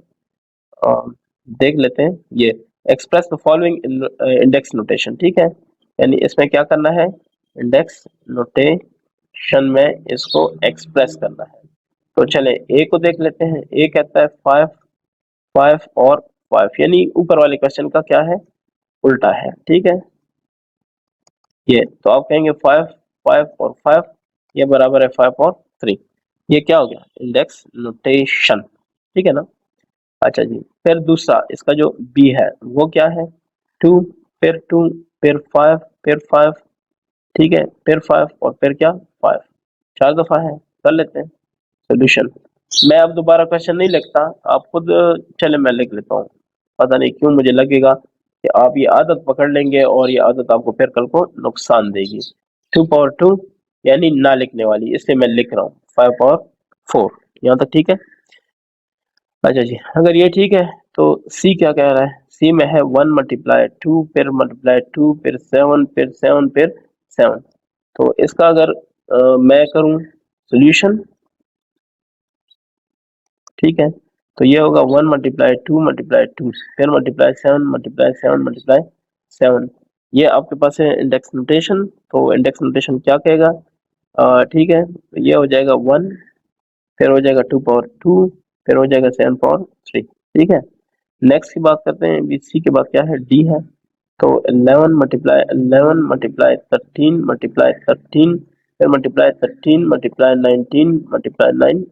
S1: देख लेते हैं। ये express the following index notation, ठीक है, यानी इसमें क्या करना है, इंडेक्स नोटेशन में इसको एक्सप्रेस करना है। तो चले ए को देख लेते हैं। ए कहता है 5 5 और 5, यानी ऊपर वाले क्वेश्चन का क्या है, उल्टा है, ठीक है। ये तो आप कहेंगे 5 5 और 5 ये बराबर है 5 और 3। ये क्या हो गया, इंडेक्स नोटेशन, ठीक है ना। अच्छा जी, फिर दूसरा इसका जो बी है वो क्या है, 2 फिर 2 फिर 5 फिर 5, ठीक है, फिर 5 और फिर क्या 5, 4 दफा है। कर लेते हैं सोल्यूशन। मैं अब दोबारा क्वेश्चन नहीं लिखता, आप खुद चले मैं लिख लेता हूँ। पता नहीं क्यों मुझे लगेगा कि आप ये आदत पकड़ लेंगे और ये आदत आपको फिर कल को नुकसान देगी। 2 पावर 2 यानी ना लिखने वाली, इसलिए मैं लिख रहा हूँ 5 पावर 4। यहाँ तक ठीक है। अच्छा जी, अगर ये ठीक है तो सी क्या कह रहा है, सी में है 1 × 2 फिर ×2 फिर 7 फिर 7 फिर 7। तो इसका अगर मैं करूं सोल्यूशन, ठीक है, तो ये होगा 1 × 2 × 2 फिर ×7 ये आपके पास है इंडेक्स नोटेशन। तो इंडेक्स नोटेशन क्या कहेगा, ठीक है, तो ये हो जाएगा 1, फिर हो जाएगा 2 पावर 2, फिर हो जाएगा 7 पावर 3, ठीक है। नेक्स्ट की बात करते हैं, बीसी के बाद क्या है, डी है। तो 11 × 11 × 13 फिर ×13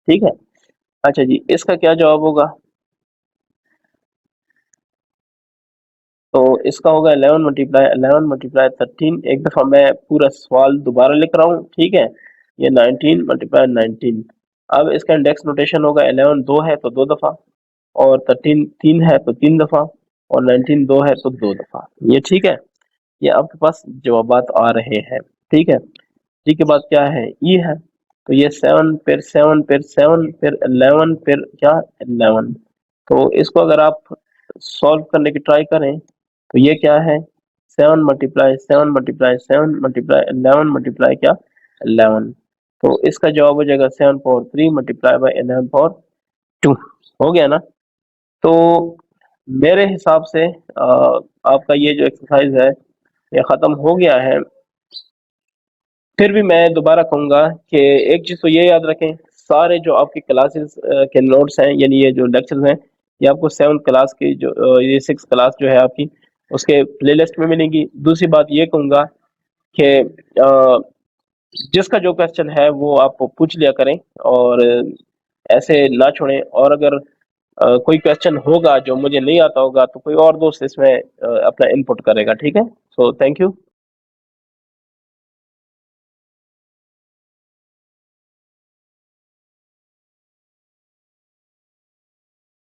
S1: ठीक है। अच्छा जी, इसका क्या जवाब होगा, तो इसका होगा 11 × 13। एक दफा मैं पूरा सवाल दोबारा लिख रहा हूँ, ठीक है, ये 19 × 19। अब इसका इंडेक्स नोटेशन होगा 11 दो है तो 2 दफा, और 13 3 है तो 3 दफा, और 19 दो है तो 2 दफा। ये ठीक है, ये आपके पास जवाबात आ रहे हैं, ठीक है। डी के बाद क्या है, ई है। तो ये 7 फिर 7 फिर 7 फिर 11 फिर क्या 11। तो इसको अगर आप सॉल्व करने की ट्राई करें तो ये क्या है, 7 × 7 × 7 × 11 क्या 11। तो इसका जवाब हो जाएगा 7 पावर 3 × 11 पावर 2। हो गया ना। तो मेरे हिसाब से आपका ये जो एक्सरसाइज है ये खत्म हो गया है। फिर भी मैं दोबारा कहूँगा कि एक चीज़ तो ये याद रखें, सारे जो आपकी क्लासेस के नोट्स हैं, यानी ये जो लेक्चर्स हैं, ये आपको 7th क्लास की जो ये 6th क्लास जो है आपकी, उसके प्लेलिस्ट में मिलेंगी। दूसरी बात ये कहूँगा कि जिसका जो क्वेश्चन है वो आप पूछ लिया करें और ऐसे ना छोड़ें। और अगर कोई क्वेश्चन होगा जो मुझे नहीं आता होगा तो कोई और दोस्त इसमें अपना इनपुट करेगा, ठीक है। So thank you.